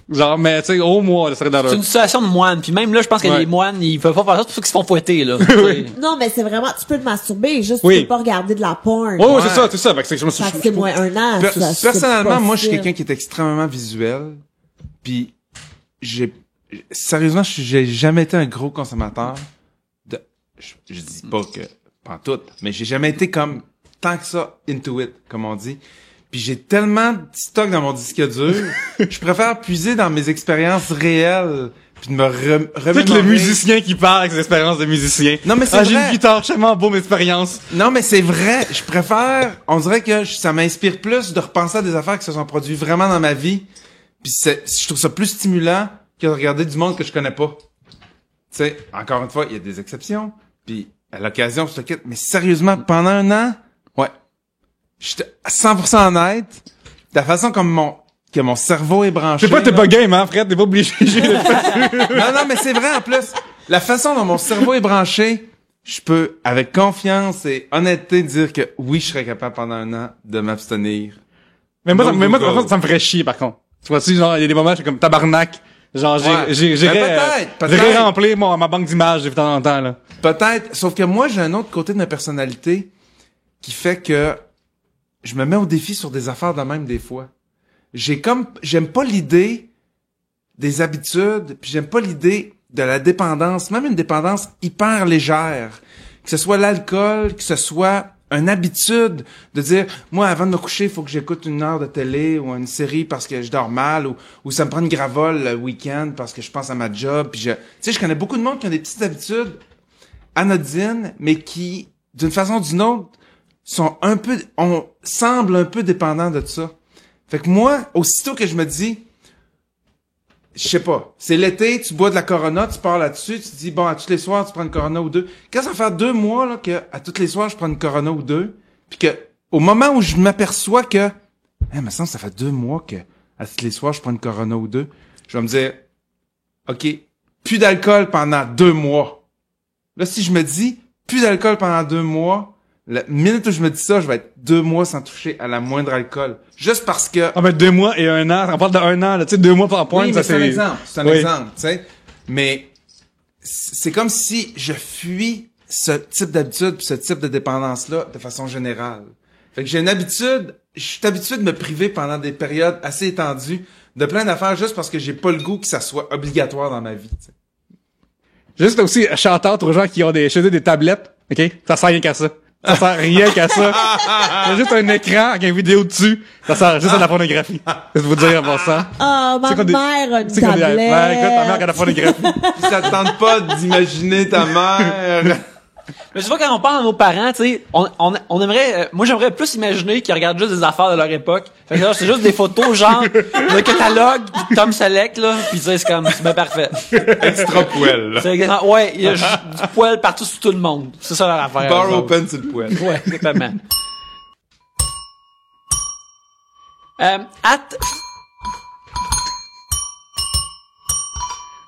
genre, mais, tu sais, au mois, ça serait dans C'est une situation de moine, puis même là, je pense que Ouais. les moines, ils peuvent pas faire ça, c'est pour ça qu'ils se font fouetter, là. Non, mais c'est vraiment, tu peux te masturber, juste Oui. tu peux pas regarder de la porn. Ouais, c'est ça, c'est ça. Fait que je me suis, Fait que c'est moins 1 an. ça, c'est Personnellement, moi, je suis possible. quelqu'un qui est extrêmement visuel. Puis, sérieusement, j'ai jamais été un gros consommateur de, je dis pas que, pas tout, mais j'ai jamais été comme, tant que ça, into it, comme on dit. Puis j'ai tellement de stock dans mon disque dur, je préfère puiser dans mes expériences réelles, puis de me c'est que le remémorer. musicien qui parle avec ses expériences de musicien. Non, mais c'est j'ai vrai. une guitare, tellement beau, mes expériences. Non, mais c'est vrai. Je préfère, on dirait que ça m'inspire plus de repenser à des affaires qui se sont produites vraiment dans ma vie. Puis je trouve ça plus stimulant que de regarder du monde que je connais pas. Tu sais, encore une fois, il y a des exceptions. Puis à l'occasion, je te quitte. Mais sérieusement, pendant 1 an, ouais, j'étais à 100% honnête. La façon comme que mon cerveau est branché. Je sais pas, t'es là. pas game, hein, Fred? T'es pas obligé. Non, mais c'est vrai, en plus. La façon dont mon cerveau est branché, je peux, avec confiance et honnêteté, dire que oui, je serais capable pendant 1 an de m'abstenir. Mais moi, Go. ça me ferait chier, par contre. Tu vois-tu, genre, il y a des moments, je suis comme tabarnak. Genre, Ouais. j'irais peut-être. remplir ma banque d'images de temps en temps, là. Peut-être, sauf que moi, j'ai un autre côté de ma personnalité qui fait que je me mets au défi sur des affaires de même des fois. J'aime pas l'idée des habitudes, puis j'aime pas l'idée de la dépendance, même une dépendance hyper légère. Que ce soit l'alcool, que ce soit une habitude de dire, moi, avant de me coucher, il faut que j'écoute 1 heure de télé ou une série parce que je dors mal ou ça me prend une gravole le week-end parce que je pense à ma job. Puis tu sais, je connais beaucoup de monde qui ont des petites habitudes anodines, mais qui, d'une façon ou d'une autre, semblent un peu dépendants de ça. Fait que moi, aussitôt que je me dis, je sais pas, c'est l'été, tu bois de la Corona, tu pars là-dessus, tu te dis, bon, à tous les soirs, tu prends une Corona ou 2. Quand ça fait 2 mois, là, que à tous les soirs, je prends une Corona ou 2, puis que, au moment où je m'aperçois que, il me semble que ça fait 2 mois que, à tous les soirs, je prends une Corona ou 2, je vais me dire, OK, plus d'alcool pendant 2 mois. Là, si je me dis, plus d'alcool pendant 2 mois, la minute où je me dis ça, je vais être 2 mois sans toucher à la moindre alcool. Juste parce que... Ah, ben, 2 mois et 1 an. On parle de 1 an, là. Tu sais, 2 mois par point, oui, ça mais c'est un exemple. C'est un Oui. exemple, tu sais. Mais c'est comme si je fuis ce type d'habitude pis ce type de dépendance-là de façon générale. Fait que j'ai une habitude, je suis habitué de me priver pendant des périodes assez étendues de plein d'affaires juste parce que j'ai pas le goût que ça soit obligatoire dans ma vie, tu sais. Juste aussi, shout-out aux gens qui ont chez eux des tablettes. OK? Ça sert rien qu'à ça. Ça sert rien qu'à ça. C'est juste un écran avec une vidéo dessus. Ça sert juste à la pornographie. Qu'est-ce que vous dire avant ça? Ah, ma C'est qu'on dit- mère a une C'est qu'on dit, tablette. ouais, écoute, ta mère regarde la pornographie. Pis ça te tente pas d'imaginer ta mère. Mais tu vois, quand on parle à nos parents, tu sais, on aimerait, moi j'aimerais plus imaginer qu'ils regardent juste des affaires de leur époque. Fait que là, c'est juste des photos, genre, le catalogue, pis Tom Selleck, là, pis tu sais, c'est comme, c'est bien parfait. Extra poêle, là. C'est exactement, ouais, il y a juste du poil partout sur tout le monde. C'est ça leur affaire. Bar eux autres. open sur le poêle. Ouais, exactement.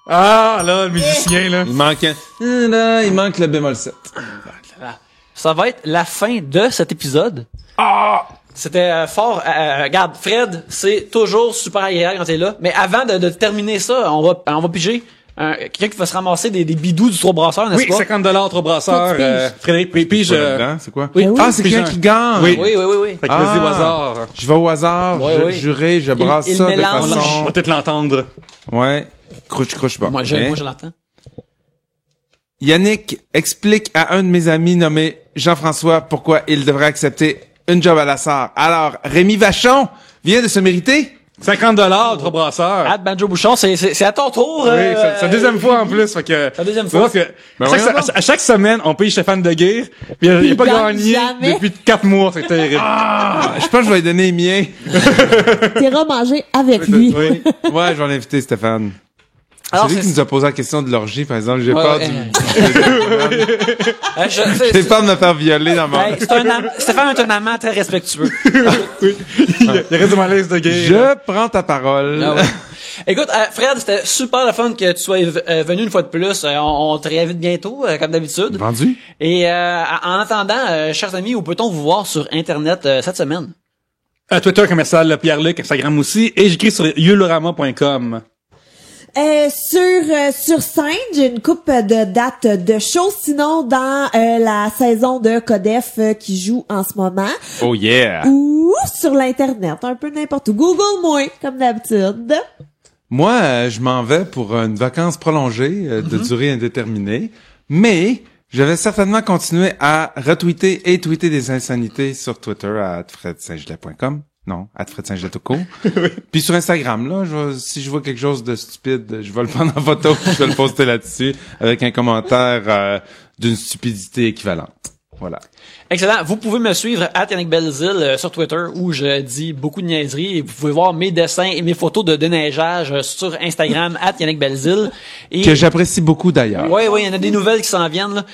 Ah, là, le musicien, là. Il manque le bémol 7. Ça va être la fin de cet épisode. C'était fort. Regarde, Fred, c'est toujours super agréable quand t'es là. Mais avant de terminer ça, on va piger quelqu'un qui va se ramasser des bidous du 3 brasseurs, n'est-ce Oui, pas? 50$ 3 brasseurs. Toi, tu piges. Frédéric Pige. C'est quoi? Ben oui. Ah, c'est Puis quelqu'un j'ai- qui gagne. Oui. Oui. Fait que vas-y au hasard. Je vais au hasard, Ouais, je oui. jurais, je brasse il ça de mélange. On façon... va peut-être l'entendre. Ouais. Crouche, bon. Moi, Hein? je l'entends. Yannick explique à un de mes amis nommé Jean-François pourquoi il devrait accepter une job à la SAR. Alors, Rémi Vachon vient de se mériter. 50$ 3 brasseurs. Ad Banjo Bouchon, c'est à ton tour. Oui, c'est la deuxième fois en plus, fait que. C'est la deuxième tu vois fois. que voyons à chaque semaine, on paye Stéphane Deguire, puis il a Il pas gagne gagné jamais. depuis 4 mois, c'est terrible. Je pense que je vais lui donner les miens. T'iras manger avec lui. Oui. Ouais, je vais l'inviter, Stéphane. Alors, C'est lui qui nous a posé la question de l'orgie, par exemple. J'ai Ouais, peur ouais. du... J'ai J'ai peur de me faire violer dans mon... Stéphane est un amant très respectueux. Il reste de ma liste de Deguire. Je prends ta parole. Ah ouais. Écoute, Fred, c'était super le fun que tu sois venu une fois de plus. On te réinvite bientôt, comme d'habitude. Vendu? Et en attendant, chers amis, où peut-on vous voir sur Internet cette semaine? Twitter commercial Pierre-Luc, Instagram aussi, et j'écris sur yulorama.com. Sur scène, j'ai une coupe de dates de shows. Sinon, dans la saison de Codef qui joue en ce moment. Oh yeah! Ou sur l'Internet, un peu n'importe où. Google-moi, comme d'habitude. Moi, je m'en vais pour une vacance prolongée de durée indéterminée, mais je vais certainement continuer à retweeter et tweeter des insanités sur Twitter à fredsaintgelais.com. Non, @fredsaintgelais.co. Puis sur Instagram, là, si je vois quelque chose de stupide, je vais le prendre en photo, je vais le poster là-dessus avec un commentaire d'une stupidité équivalente. Voilà. Excellent. Vous pouvez me suivre @Yannick Belzile sur Twitter où je dis beaucoup de niaiseries et vous pouvez voir mes dessins et mes photos de déneigeage sur Instagram @Yannick Belzile. Et Que j'apprécie beaucoup d'ailleurs. oui, il y en a des nouvelles qui s'en viennent. Là.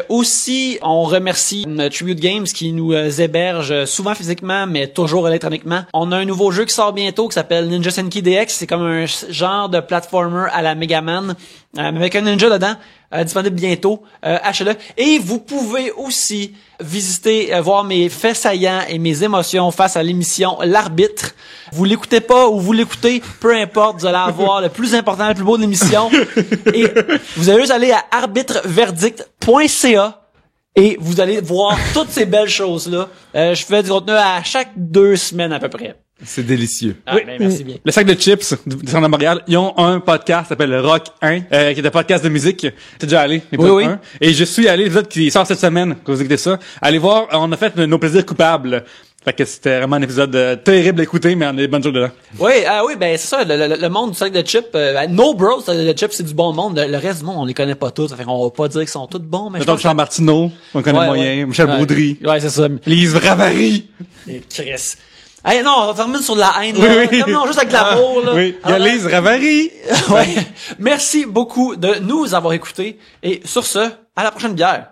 Aussi, on remercie Tribute Games qui nous héberge souvent physiquement, mais toujours électroniquement. On a un nouveau jeu qui sort bientôt qui s'appelle Ninja Senki DX. C'est comme un genre de platformer à la Mega Man, avec un ninja dedans. Disponible bientôt, achetez-le. Et vous pouvez aussi visiter, voir mes faits saillants et mes émotions face à l'émission L'Arbitre. Vous l'écoutez pas ou vous l'écoutez, peu importe, vous allez avoir le plus important, le plus beau de l'émission. Et vous allez juste aller à arbitreverdict.ca et vous allez voir toutes ces belles choses-là. Je fais du contenu à chaque 2 semaines à peu près. C'est délicieux. Ah, ben, merci bien. Le sac de chips du centre de Montréal, ils ont un podcast qui s'appelle le Rock 1, qui est un podcast de musique. T'es déjà allé, l'épisode Oui. 1. Et je suis allé, l'épisode qui sort cette semaine, quand vous écoutez ça. Allez voir, on a fait nos plaisirs coupables. Fait que c'était vraiment un épisode terrible à écouter, mais on a des bonnes choses dedans. Oui, ben c'est ça, le monde du sac de chips, no bros, le chips c'est du bon monde, le reste du monde on les connaît pas tous, fait qu'on va pas dire qu'ils sont tous bons, mais je Mettons pense Jean Martineau, on connaît Ouais, moyen, ouais. Michel Ouais. Baudry, Ouais, c'est ça. Lise Ravary. Et Chris. Hey, non, on termine sur de la haine, Oui, là. oui. Terminons juste avec de l'amour, là. Oui, il y a Alors, Lise Ravary. ouais. Merci beaucoup de nous avoir écoutés. Et sur ce, à la prochaine bière.